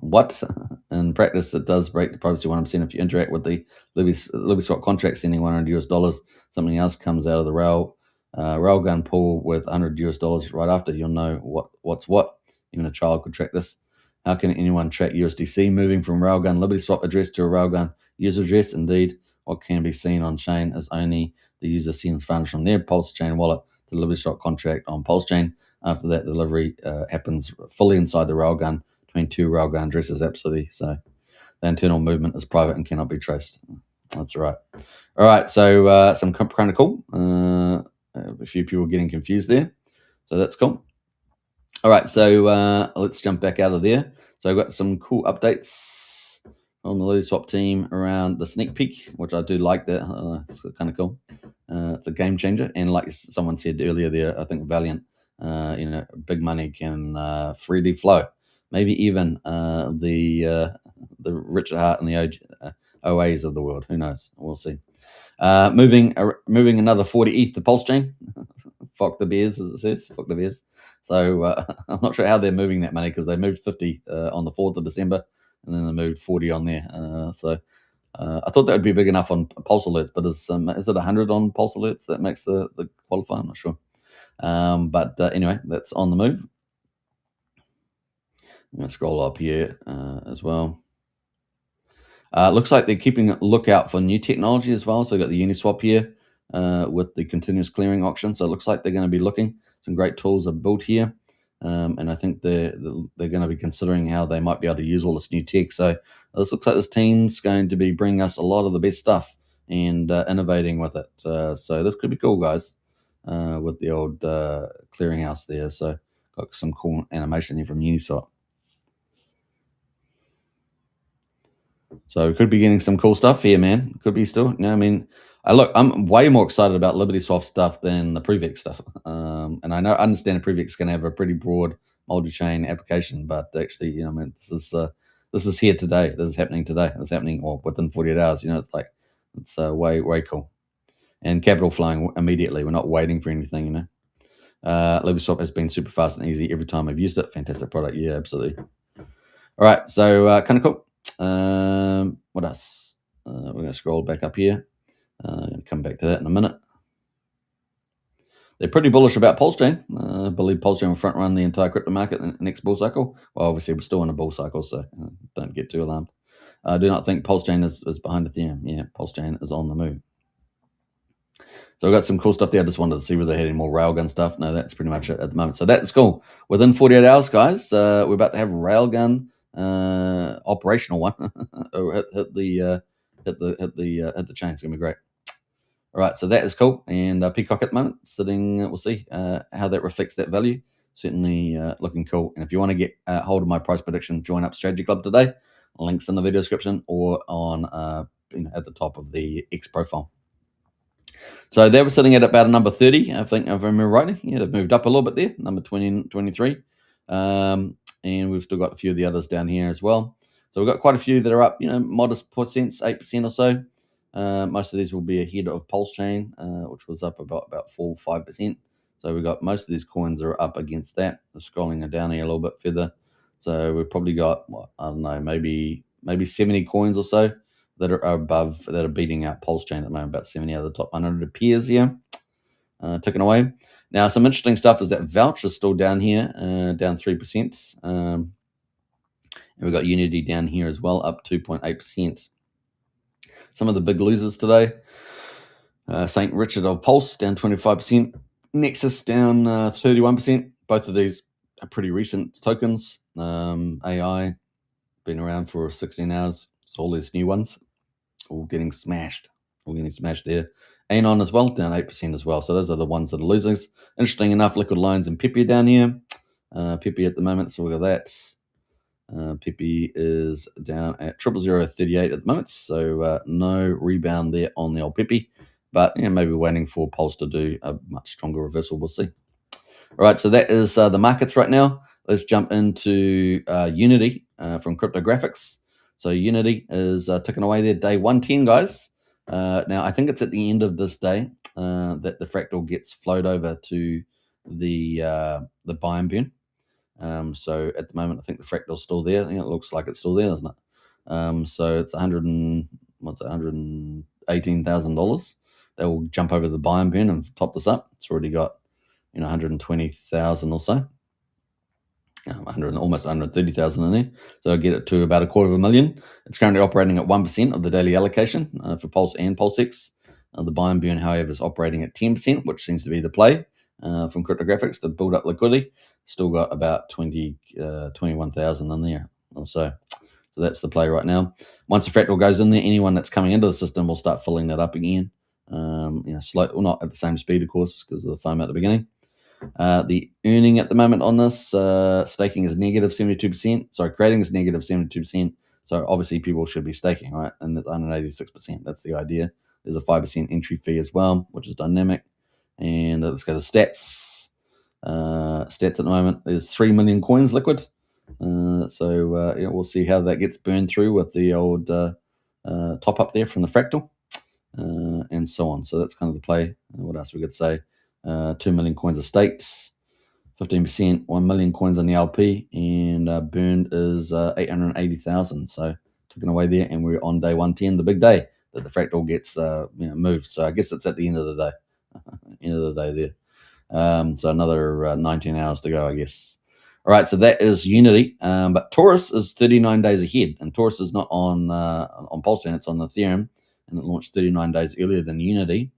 what? In practice, it does break the privacy 100% if you interact with the LibertySwap contract sending $100, something else comes out of the Railgun pool with $100 right after. You'll know what's what. Even a child could track this. How can anyone track USDC moving from Railgun Liberty Swap address to a Railgun user address? Indeed, what can be seen on chain is only the user sends funds from their PulseChain wallet to the Liberty Swap contract on PulseChain. After that, delivery happens fully inside the Railgun between two Railgun addresses. Absolutely. So the internal movement is private and cannot be traced. That's right. All right. So some kind of cool. A few people getting confused there. So that's cool. All right. So let's jump back out of there. So I've got some cool updates on the Liberty Swap team around the sneak peek, which I do like. That it's kind of cool. It's a game changer, and like someone said earlier, there, I think Valiant, big money can freely flow. Maybe even the Richard Hart and the OAs of the world. Who knows? We'll see. Moving another 40 ETH to PulseChain. Fuck the bears, as it says. Fuck the bears. So I'm not sure how they're moving that money, because they moved 50 on the 4th of December, and then they moved 40 on there. So I thought that would be big enough on Pulse Alerts, but is it 100 on Pulse Alerts that makes the qualify? I'm not sure. But anyway, that's on the move. I'm going to scroll up here as well. Looks like they're keeping a lookout for new technology as well. So we've got the Uniswap here with the continuous clearing auction. So it looks like they're going to be looking. Some great tools are built here. And I think they're going to be considering how they might be able to use all this new tech. So this looks like this team's going to be bringing us a lot of the best stuff and innovating with it. So this could be cool, guys, with the old clearinghouse there. So got some cool animation here from Uniswap. So we could be getting some cool stuff here, man. Could be still. No, I mean, I'm way more excited about Liberty Swap stuff than the ProveX stuff. And I understand the ProveX is going to have a pretty broad multi-chain application, but actually, this is here today. This is happening today. It's happening within 48 hours. It's way cool. And capital flowing immediately. We're not waiting for anything. Liberty Swap has been super fast and easy every time I've used it. Fantastic product. Yeah, absolutely. All right, so kind of cool. What else? We're going to scroll back up here. Going to come back to that in a minute. They're pretty bullish about PulseChain. I believe PulseChain will front run the entire crypto market in the next bull cycle. Well, obviously, we're still in a bull cycle, so don't get too alarmed. I do not think PulseChain is behind Ethereum. Yeah, PulseChain is on the move. So I've got some cool stuff there. I just wanted to see whether they had any more Railgun stuff. No, that's pretty much it at the moment. So that's cool. Within 48 hours, guys, we're about to have Railgun operational one hit the chain. It's gonna be great. All right, so that is cool. And Peacock at the moment sitting. We'll see how that reflects that value. Certainly looking cool. And if you want to get hold of my price prediction, join up Strategy Club today. Links in the video description or on at the top of the X profile. So they were sitting at about a number 30, I think, if I remember rightly. Yeah, they've moved up a little bit there, number 20, 23. And we've still got a few of the others down here as well. So we've got quite a few that are up, modest percents, 8% or so. Most of these will be ahead of PulseChain, which was up about 4 or 5%. So we've got most of these coins are up against that. We're scrolling down here a little bit further. So we've probably got, I don't know, maybe 70 coins or so that are above, that are beating out PulseChain at the moment. About 70 out of the top 100 appears here, ticking away. Now, some interesting stuff is that Vouch is still down here, down 3%. And we've got Unity down here as well, up 2.8%. Some of the big losers today, St. Richard of Pulse down 25%, Nexus down 31%. Both of these are pretty recent tokens. AI, been around for 16 hours. So all these new ones, all getting smashed. There. Anon as well, down 8% as well. So those are the ones that are losers. Interesting enough, Liquid Loans and Pepe down here. Pepe at the moment, so we've got that. Pepe is down at 00038 at the moment, so no rebound there on the old Pepe, but maybe waiting for Pulse to do a much stronger reversal. We'll see. All right, so that is the markets right now. Let's jump into Unity from Cryptographics. So Unity is ticking away there, day 110, guys. Now, I think it's at the end of this day that the fractal gets flowed over to the buy and burn. So at the moment, I think the fractal's still there. It looks like it's still there, doesn't it? So it's $118,000. They will jump over the buy and burn and top this up. It's already got 120,000 or so. almost 130,000 in there. So I get it to about $250,000. It's currently operating at 1% of the daily allocation for Pulse and PulseX. The buy and burn, however, is operating at 10%, which seems to be the play from cryptographics to build up liquidity. Still got about 21,000 in there or so. So that's the play right now. Once the fractal goes in there, anyone that's coming into the system will start filling that up again. Slow, well, not at the same speed, of course, because of the foam at the beginning. The earning at the moment on this staking is negative 72%. Sorry, creating is negative 72%. So obviously people should be staking, right? And it's 186%. That's the idea. There's a 5% entry fee as well, which is dynamic. And let's go to stats. Stats at the moment, there's 3 million coins liquid. We'll see how that gets burned through with the old top up there from the fractal and so on. So that's kind of the play. What else we could say? 2 million coins are staked, 15%, 1 million coins on the LP, and burned is 880,000. So taken away there, and we're on day 110, the big day that the fractal gets moved. So I guess it's at the end of the day, end of the day there. So another 19 hours to go, I guess. All right, so that is Unity, but Taurus is 39 days ahead, and Taurus is not on PulseChain, it's on Ethereum, and it launched 39 days earlier than Unity.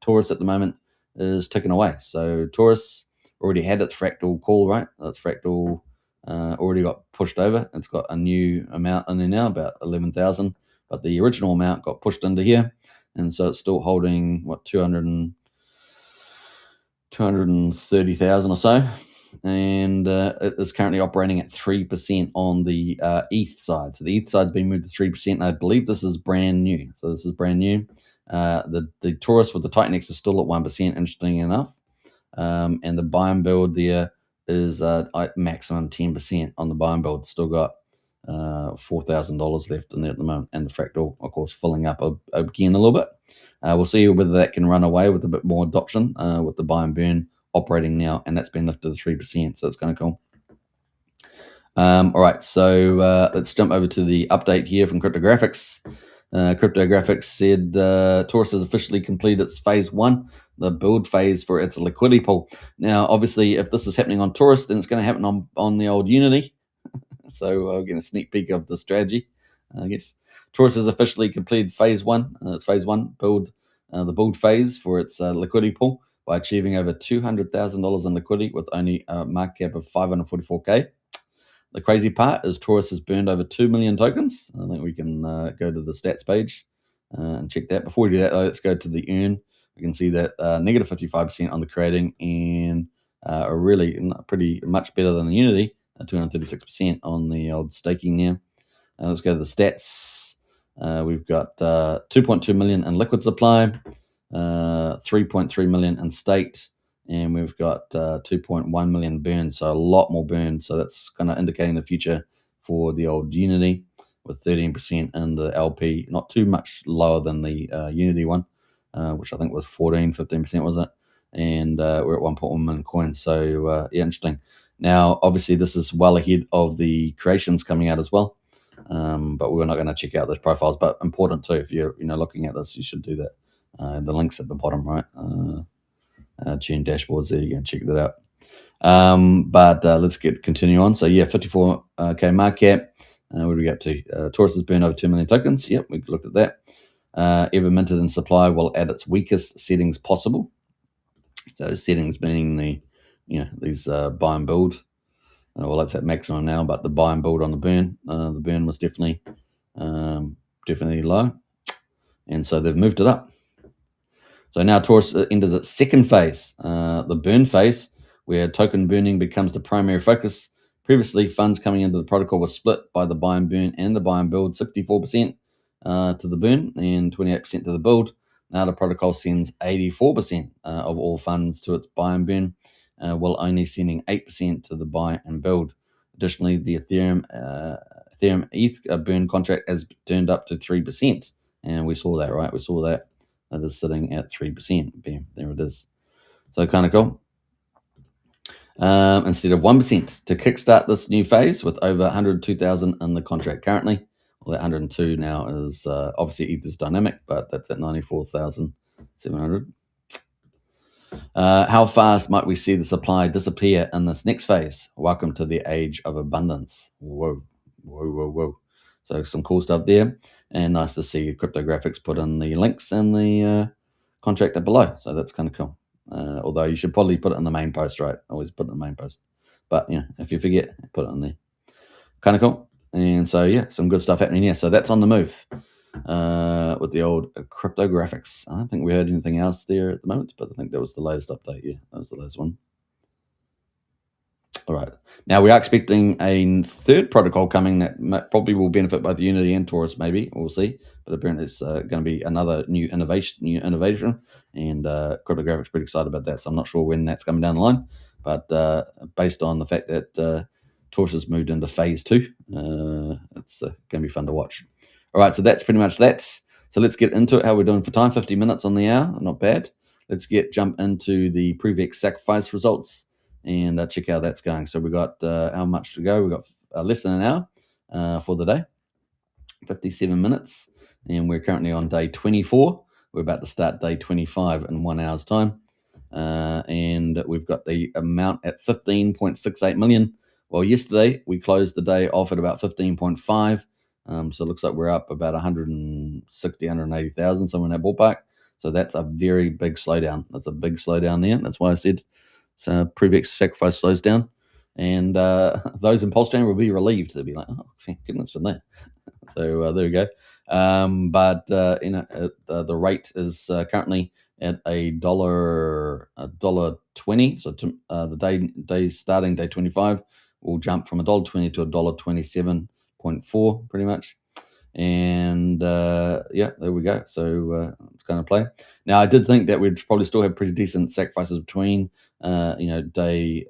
Taurus at the moment is ticking away. So Taurus already had its fractal call, right? Its fractal already got pushed over. It's got a new amount in there now, about 11,000, but the original amount got pushed into here, and so it's still holding 230,000 or so, and it is currently operating at 3% on the ETH side. So the ETH side's been moved to 3%, and I believe this is brand new. So this is brand new. The Taurus with the Titanex is still at 1%, interesting enough. And the buy and build there is maximum 10% on the buy and build. Still got $4,000 left in there at the moment, and the fractal, of course, filling up again a little bit. We'll see whether that can run away with a bit more adoption with the buy and burn operating now, and that's been lifted to 3%, so it's kind of cool. All right, so let's jump over to the update here from Cryptographics. Cryptographics said Taurus has officially completed its phase 1, the build phase for its liquidity pool. Now, obviously, if this is happening on Taurus, then it's going to happen on the old Unity. So I'll get a sneak peek of the strategy, I guess. Taurus has officially completed phase 1. It's phase 1 build, the build phase for its liquidity pool by achieving over $200,000 in liquidity with only a market cap of 544K. The crazy part is Taurus has burned over 2 million tokens. I think we can go to the stats page and check that. Before we do that, though, let's go to the earn. We can see that negative 55% on the creating and really pretty much better than the Unity, 236% on the old staking there. Let's go to the stats. We've got 2.2 million in liquid supply, 3.3 million in staked, and we've got 2.1 million burned, so a lot more burned. So that's kind of indicating the future for the old Unity with 13% in the LP, not too much lower than the Unity one, which I think was 15%, was it? And we're at 1.1 million coins. So yeah, interesting. Now, obviously, this is well ahead of the creations coming out as well. But we're not going to check out those profiles, but important too. If you're looking at this, you should do that. The link's at the bottom, right? Chain dashboards there, you can check that out. But let's continue on. So yeah, 54K market cap. What do we get to? Taurus has burned over 2 million tokens. Yep, we looked at that. Ever minted in supply while at its weakest settings possible. So settings being these buy and build. Well, that's at maximum now, but the buy and build on the burn was definitely low, and so they've moved it up. So now Taurus enters its second phase, the burn phase, where token burning becomes the primary focus. Previously, funds coming into the protocol were split by the buy and burn and the buy and build, 64% to the burn and 28% to the build. Now the protocol sends 84% of all funds to its buy and burn, while only sending 8% to the buy and build. Additionally, the Ethereum ETH burn contract has turned up to 3%, and we saw that, right? We saw that. That is sitting at 3%. Bam, there it is. So kind of cool. Instead of 1% to kickstart this new phase with over 102,000 in the contract currently. Well, that 102 now is obviously ETH is dynamic, but that's at 94,700. How fast might we see the supply disappear in this next phase? Welcome to the age of abundance. Whoa, whoa, whoa, whoa. So some cool stuff there, and nice to see Cryptographics put in the links in the contract below. So that's kind of cool. Although you should probably put it in the main post, right? Always put it in the main post. But if you forget, put it in there. Kind of cool. And so yeah, some good stuff happening here. So that's on the move with the old Cryptographics. I don't think we heard anything else there at the moment, but I think that was the latest update. Yeah, that was the latest one. All right. Now we are expecting a third protocol coming that probably will benefit both Unity and Taurus. Maybe we'll see, but apparently it's going to be another new innovation, and Cryptographics pretty excited about that. So I'm not sure when that's coming down the line, but based on the fact that Taurus has moved into phase 2, it's going to be fun to watch. All right, so that's pretty much that. So let's get into it. How we're doing for time? 50 minutes on the hour, not bad. Let's jump into the ProveX sacrifice results and check how that's going. So we got how much to go? We got less than an hour for the day, 57 minutes, and we're currently on day 24. We're about to start day 25 in 1 hour's time, and we've got the amount at 15.68 million. Well, yesterday we closed the day off at about 15.5. So it looks like we're up about 160, 180,000, somewhere in that ballpark. So that's a very big slowdown. That's a big slowdown there. That's why I said so ProveX sacrifice slows down, and those in PulseChain will be relieved. They'll be like, oh, thank goodness for that. So there we go. But the rate is currently at $1.20. So the day starting day 25 will jump from $1.20 to $1.27.4 pretty much. And yeah, there we go. So it's going to play. Now I did think that we'd probably still have pretty decent sacrifices between day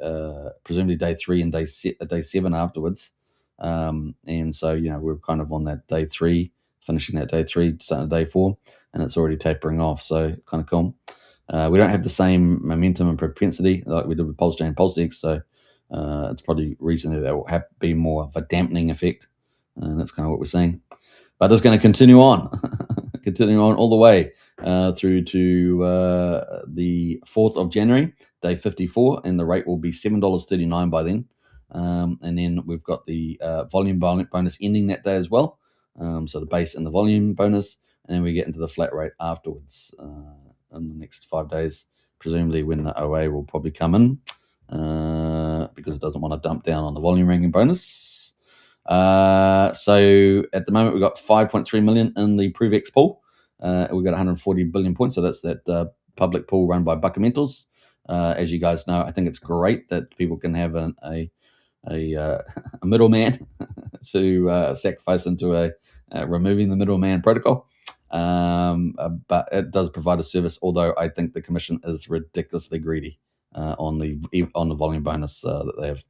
presumably day 3 and day 7 afterwards. And so we're kind of on that day 3, finishing that day 3, starting day 4, and it's already tapering off. So kind of cool. We don't have the same momentum and propensity like we did with PulseChain and PulseX, so it's probably reasonably that will be more of a dampening effect, and that's kind of what we're seeing. But it's going to continue on, continuing on all the way through to the 4th of January, day 54, and the rate will be $7.39 by then. And then we've got the volume bonus ending that day as well. So the base and the volume bonus, and then we get into the flat rate afterwards in the next 5 days, presumably when the OA will probably come in because it doesn't want to dump down on the volume ranking bonus. So at the moment we've got 5.3 million in the ProveX pool. We've got 140 billion points, so that's that public pool run by Buckamentals. As you guys know, I think it's great that people can have a middleman to sacrifice into a removing the middleman protocol. But it does provide a service, although I think the commission is ridiculously greedy on the volume bonus that they have.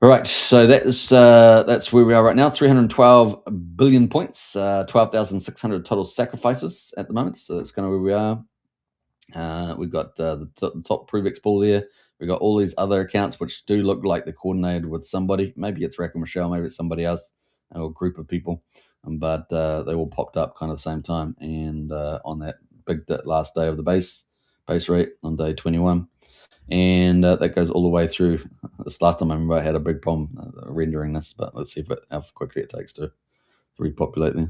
All right, so that's where we are right now. 312 billion points, 12,600 total sacrifices at the moment. So that's kind of where we are. We've got the top ProveX pool there. We've got all these other accounts which do look like they're coordinated with somebody. Maybe it's Rack and Michelle, maybe it's somebody else, or a group of people. But they all popped up kind of the same time, and on that big last day of the base rate on day 21. And that goes all the way through. This last time I remember I had a big problem rendering this, but let's see how quickly it takes to repopulate there.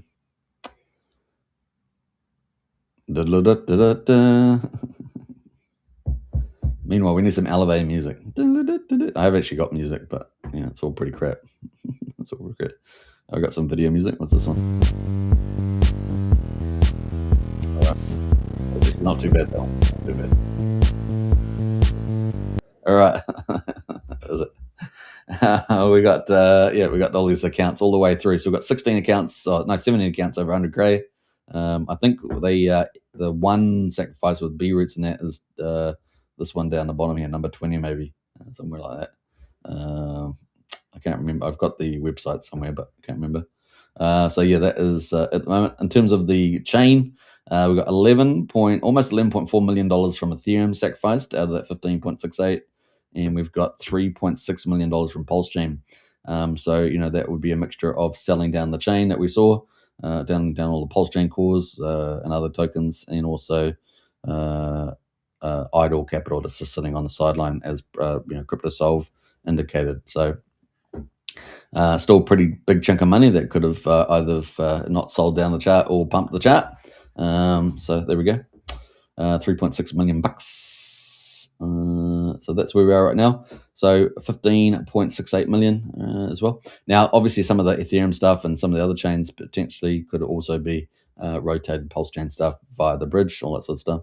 Meanwhile, we need some elevator music. I have actually got music, but yeah, it's all pretty crap. It's all pretty good. I've got some video music. What's this one? All right. Not too bad though. Not too bad. All right. Is it? We got all these accounts all the way through. So we've got 16 accounts, 17 accounts over 100K. I think the one sacrifice with B roots in that is this one down the bottom here, number 20 maybe, somewhere like that. I can't remember. I've got the website somewhere, but I can't remember. So yeah, that is at the moment. In terms of the chain, we've got almost $11.4 million from Ethereum sacrificed out of that 15.68. And we've got $3.6 million from PulseChain. So, that would be a mixture of selling down the chain that we saw, down all the PulseChain cores and other tokens, and also idle capital that's just sitting on the sideline, as CryptoSolve indicated. So still a pretty big chunk of money that could have either not sold down the chart or pumped the chart. So there we go, $3.6 million. So that's where we are right now. So 15.68 million as well. Now, obviously, some of the Ethereum stuff and some of the other chains potentially could also be rotated PulseChain stuff via the bridge, all that sort of stuff.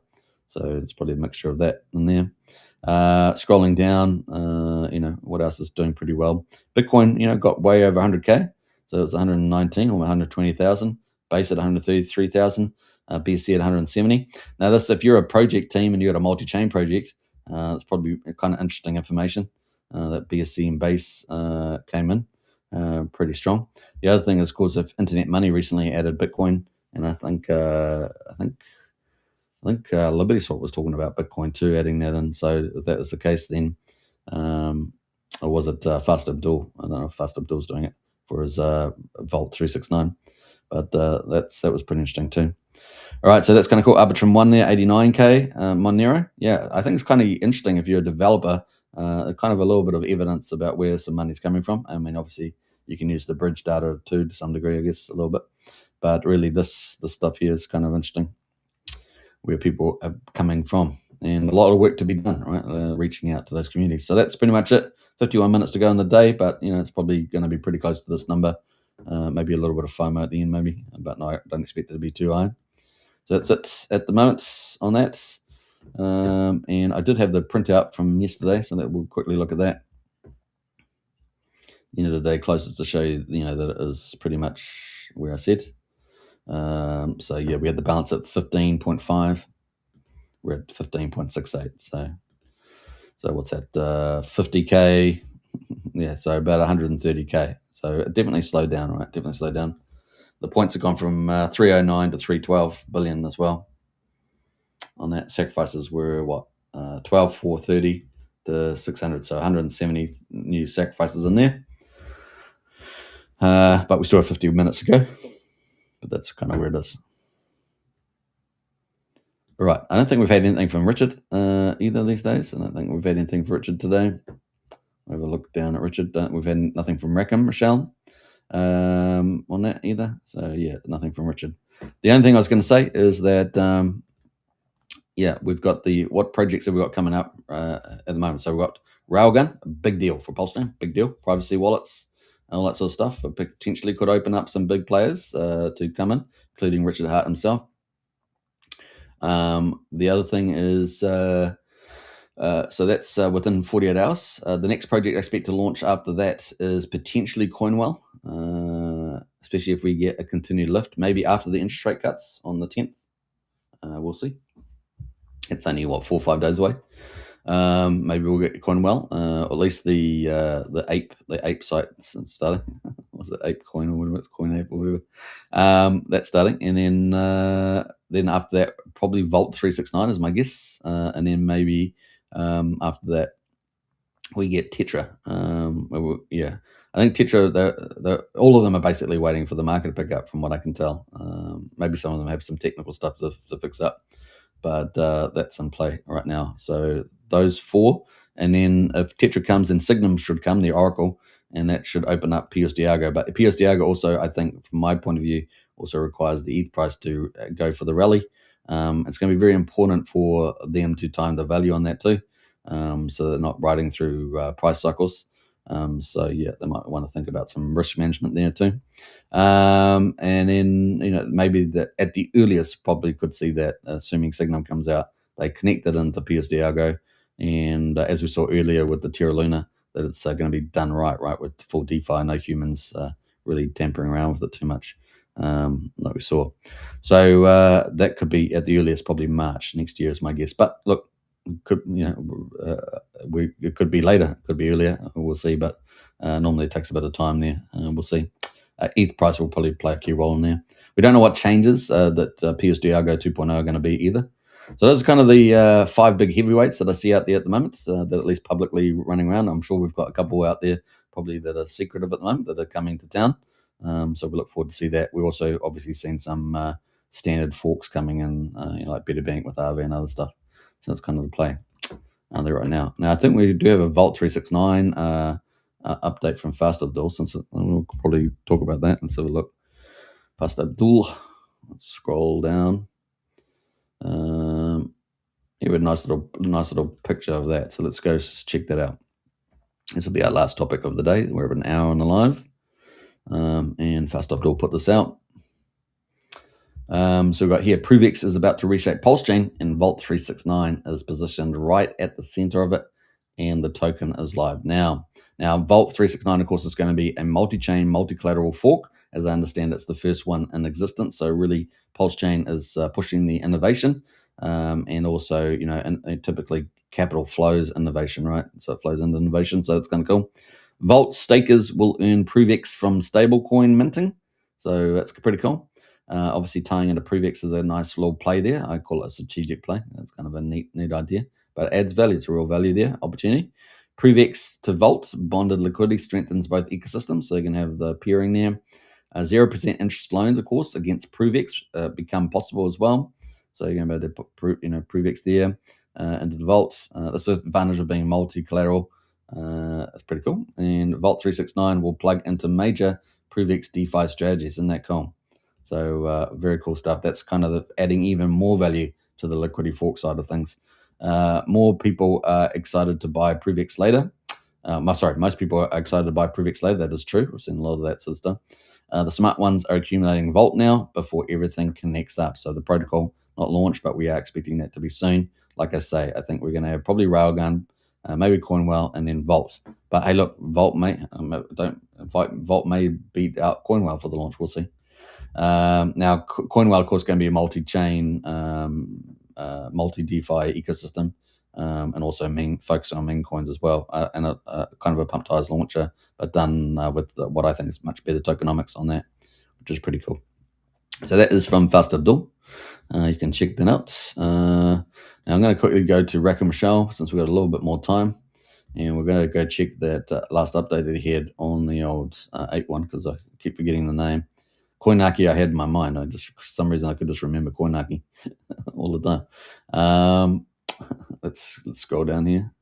So it's probably a mixture of that in there. Scrolling down, what else is doing pretty well? Bitcoin, got way over 100K. So it was 119 or 120,000. Base at 133,000. BSC at 170. Now, this, if you're a project team and you got a multi-chain project, it's probably kind of interesting information that BSC and base came in pretty strong. The other thing is, of course, if Internet Money recently added Bitcoin, and I think Liberty Swap was talking about Bitcoin too, adding that in. So if that was the case, then or was it Fast Abdul? I don't know if Fast Abdul's doing it for his Vault 369, but that was pretty interesting too. All right, so that's kind of cool. Arbitrum 1 there, 89K. Monero, yeah, I think it's kind of interesting if you're a developer, kind of a little bit of evidence about where some money's coming from. I mean, obviously, you can use the bridge data too to some degree, I guess, a little bit. But really, this stuff here is kind of interesting, where people are coming from. And a lot of work to be done, right? Reaching out to those communities. So that's pretty much it. 51 minutes to go in the day, but, it's probably going to be pretty close to this number. Maybe a little bit of FOMO at the end, maybe. But no, I don't expect it to be too high. So that's it at the moment on that. And I did have the printout from yesterday, so that we'll quickly look at that. End of the day closest to show you, that it is pretty much where I said. So yeah, we had the balance at 15.5. We're at 15.68. So what's that? 50K. Yeah, so about 130K. So it definitely slowed down, right? Definitely slowed down. The points have gone from 309 to 312 billion as well. On that, sacrifices were what? 12,430 to 600. So 170 new sacrifices in there. But we still have 50 minutes to go. But that's kind of where it is. All right. I don't think we've had anything from Richard either these days. I don't think we've had anything from Richard today. I'll have a look down at Richard. We've had nothing from Rackham, Michelle, on that either. So, yeah, nothing from Richard. The only thing I was going to say is that, we've got what projects have we got coming up at the moment? So we've got Railgun, a big deal for PulseChain, big deal. Privacy wallets and all that sort of stuff. But potentially could open up some big players to come in, including Richard Hart himself. The other thing is, so that's within 48 hours. The next project I expect to launch after that is potentially Coinwell, especially if we get a continued lift, maybe after the interest rate cuts on the 10th. We'll see. It's only 4 or 5 days away. Maybe we'll get Coinwell, or at least the ape site starting. Was it Ape Coin or whatever? It's Coin Ape or whatever. That's starting, and then after that, probably Vault 369 is my guess, and then maybe after that we get Tetra. I think Tetra. All of them are basically waiting for the market to pick up, from what I can tell. Maybe some of them have some technical stuff to fix up. But that's in play right now. So those 4, and then if Tetra comes, then Signum should come, the Oracle, and that should open up PUSD ALGO. But PUSD ALGO also, I think, from my point of view, also requires the ETH price to go for the rally. It's going to be very important for them to time the value on that too, so they're not riding through price cycles. So yeah, they might want to think about some risk management there too. And then, maybe that at the earliest probably could see that, assuming Signum comes out, they connect it into PUSD ALGO. And as we saw earlier with the Terra Luna, that it's going to be done right with full DeFi, no humans really tampering around with it too much, like we saw. So that could be at the earliest, probably March next year is my guess. But look, it could be later, it could be earlier. We'll see. But normally it takes a bit of time there. We'll see. ETH price will probably play a key role in there. We don't know what changes that PUSD ALGO 2.0 are going to be either. So those are kind of the 5 big heavyweights that I see out there at the moment, that at least publicly running around. I'm sure we've got a couple out there probably that are secretive at the moment that are coming to town. So we look forward to see that. We've also obviously seen some standard forks coming in, like Better Bank with Aave and other stuff. So that's kind of the play there right now. Now, I think we do have a Vault 369 update from Fast Abdul, since we'll probably talk about that. Let's have a look. Fast Abdul. Let's scroll down. Yeah, we had a nice little picture of that. So let's go check that out. This will be our last topic of the day. We're at an hour on the live. And Fast Abdul put this out. So we've got here, ProveX is about to reshape PulseChain, and Vault 369 is positioned right at the center of it, and the token is live now. Now, Vault 369, of course, is going to be a multi-chain, multi-collateral fork. As I understand, it's the first one in existence. So really, PulseChain is pushing the innovation, and also, and typically capital flows innovation, right? So it flows into innovation. So it's kind of cool. Vault stakers will earn ProveX from stablecoin minting. So that's pretty cool. Obviously, tying into ProveX is a nice little play there. I call it a strategic play. It's kind of a neat idea, but it adds value. It's a real value there, opportunity. ProveX to Vault, bonded liquidity strengthens both ecosystems. So you can have the peering there. 0% interest loans, of course, against ProveX become possible as well. So you're going to be able to put ProveX there into the Vault. That's the advantage of being multi-collateral. That's pretty cool. And Vault 369 will plug into major ProveX DeFi strategies. Isn't that cool? So very cool stuff. That's kind of adding even more value to the liquidity fork side of things. More people are excited to buy ProveX later. Most people are excited to buy ProveX later. That is true. We've seen a lot of that sort of stuff. The smart ones are accumulating Vault now before everything connects up. So the protocol not launched, but we are expecting that to be soon. Like I say, I think we're going to have probably Railgun, maybe Coinwell, and then Vault. But hey, look, Vault may beat out Coinwell for the launch. We'll see. Now, Coinwell, of course, going to be a multi-chain, multi-DeFi ecosystem, and also focusing on meme coins as well, and a kind of a pumped-ized launcher, but done with what I think is much better tokenomics on that, which is pretty cool. So that is from Fast Abdul. You can check that out. Now I'm going to quickly go to Rack and Michelle, since we've got a little bit more time, and we're going to go check that last update that he had on the old 8.1, because I keep forgetting the name. Koinaki I had in my mind. For some reason I could just remember Koinaki all the time. Let's scroll down here.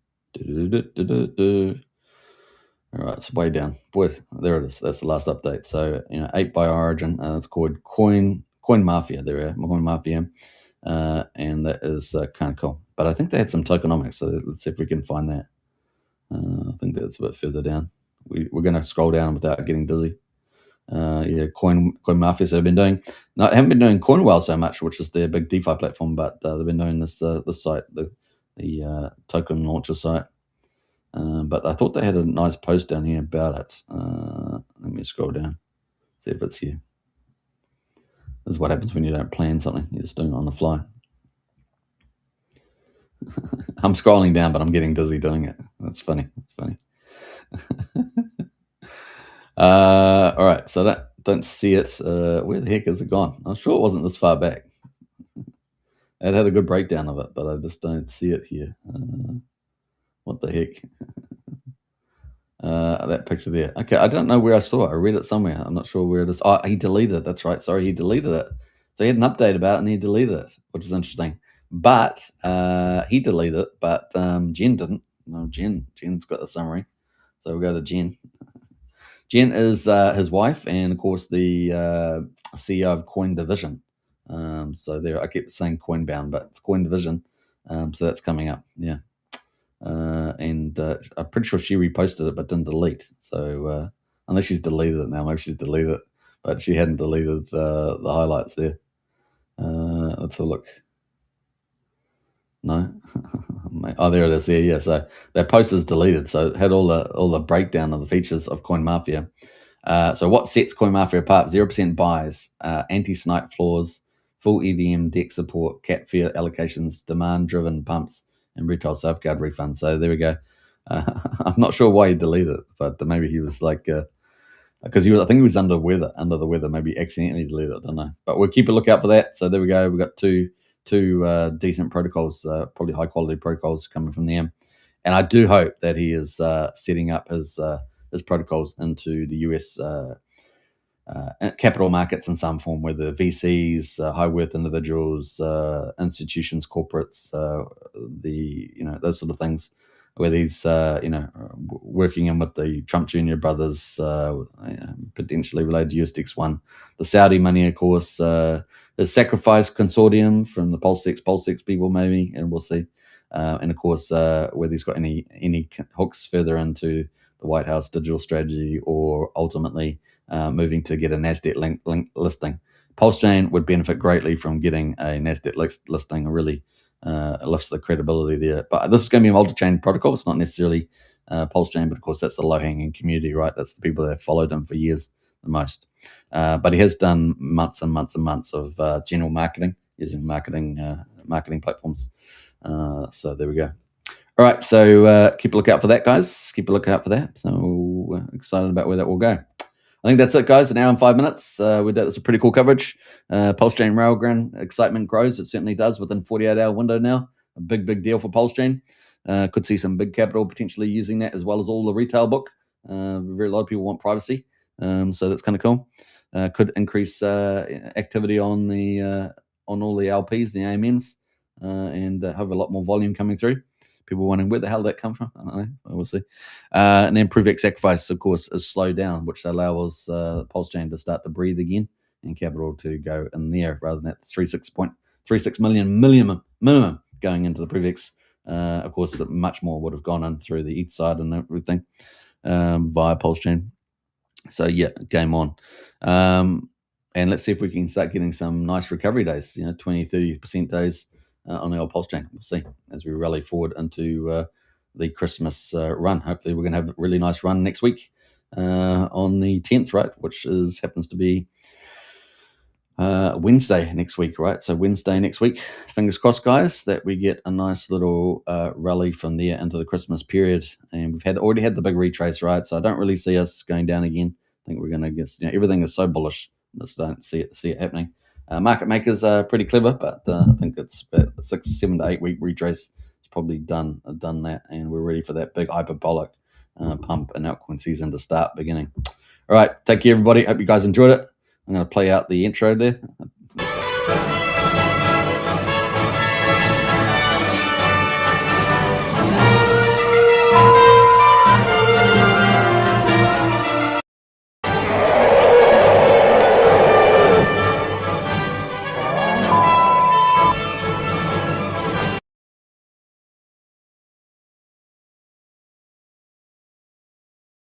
All right, it's way down. Boy, there it is. That's the last update. So 8 by Origin. It's called Coin Mafia. There we are, Coin Mafia, and that is kind of cool. But I think they had some tokenomics. So let's see if we can find that. I think that's a bit further down. We're going to scroll down without getting dizzy. Coin Mafia. So they've been doing. No, I haven't been doing Coinwell so much, which is their big DeFi platform, but they've been doing this site, the token launcher site. But I thought they had a nice post down here about it. Let me scroll down, see if it's here. This is what happens when you don't plan something; you're just doing it on the fly. I'm scrolling down, but I'm getting dizzy doing it. That's funny. It's funny. All right, so don't see it. Where the heck is it gone? I'm sure it wasn't this far back. It had a good breakdown of it, but I just don't see it here. What the heck? That picture there. Okay, I don't know where I saw it. I read it somewhere. I'm not sure where it is. Oh, he deleted it. That's right. Sorry, he deleted it. So he had an update about it and he deleted it, which is interesting. But he deleted it, but Jen didn't. No, Jen's got the summary. So we'll go to Jen. Jen is his wife, and of course the CEO of Coin Division. So there, I keep saying Coinbound, but it's Coin Division. So that's coming up. Yeah. And I'm pretty sure she reposted it but didn't delete. So unless she's deleted it now, maybe she's deleted it, but she hadn't deleted the highlights there. Let's have a look. No. Oh, there it is. Yeah. So that post is deleted. So it had all the breakdown of the features of Coin Mafia. So what sets Coin Mafia apart? 0% buys, anti-snipe floors, full EVM deck support, cap fee allocations, demand-driven pumps, and retail safeguard refunds. So there we go. I'm not sure why he deleted it, but maybe he was like, because I think he was under the weather, maybe accidentally deleted it. I don't know, but we'll keep a lookout for that. So there we go. We've got two decent protocols, probably high quality protocols coming from them, and I do hope that he is setting up his protocols into the US capital markets in some form, whether VCs, high worth individuals, institutions, corporates, those sort of things, where he's working in with the Trump Jr. brothers, potentially related to USDX1, the Saudi money, of course, the Sacrifice Consortium from the PulseX people, maybe, and we'll see. And of course, whether he's got any hooks further into the White House digital strategy, or ultimately moving to get a NASDAQ link listing. PulseChain would benefit greatly from getting a NASDAQ listing. Really lifts the credibility there. But this is going to be a multi-chain protocol. It's not necessarily PulseChain, but of course that's the low-hanging community, right? That's the people that have followed him for years the most. But he has done months and months and months of general marketing using marketing platforms. So there we go. All right, so keep a lookout for that, guys. Keep a lookout for that. So excited about where that will go. I think that's it, guys. An hour and 5 minutes. That's a pretty cool coverage. PulseChain Railgun excitement grows. It certainly does within 48-hour window now. A big deal for PulseChain. Could see some big capital potentially using that, as well as all the retail book. A lot of people want privacy, so that's kind of cool. Could increase activity on all the LPs, the AMMs, and have a lot more volume coming through. People wondering where the hell that come from. I don't know. We'll see. And then ProveX Sacrifice, of course, is slowed down, which allows PulseChain to start to breathe again and capital to go in there rather than that 36.36 million minimum going into the ProveX. Of course, much more would have gone in through the ETH side and everything via PulseChain. So yeah, game on. And let's see if we can start getting some nice recovery days, 20, 30% days on the old PulseChain. We'll see as we rally forward into the Christmas run. Hopefully we're going to have a really nice run next week on the 10th, right, which happens to be Wednesday next week, right? So Wednesday next week, fingers crossed, guys, that we get a nice little rally from there into the Christmas period. And we've already had the big retrace, right? So I don't really see us going down again. I think we're going to get, everything is so bullish. Just don't see it happening. Market makers are pretty clever, but I think it's about 6, 7 to 8 week retrace. It's probably done that, and we're ready for that big hyperbolic pump and altcoin season to start beginning. All right, take care, everybody. Hope you guys enjoyed it. I'm going to play out the intro there.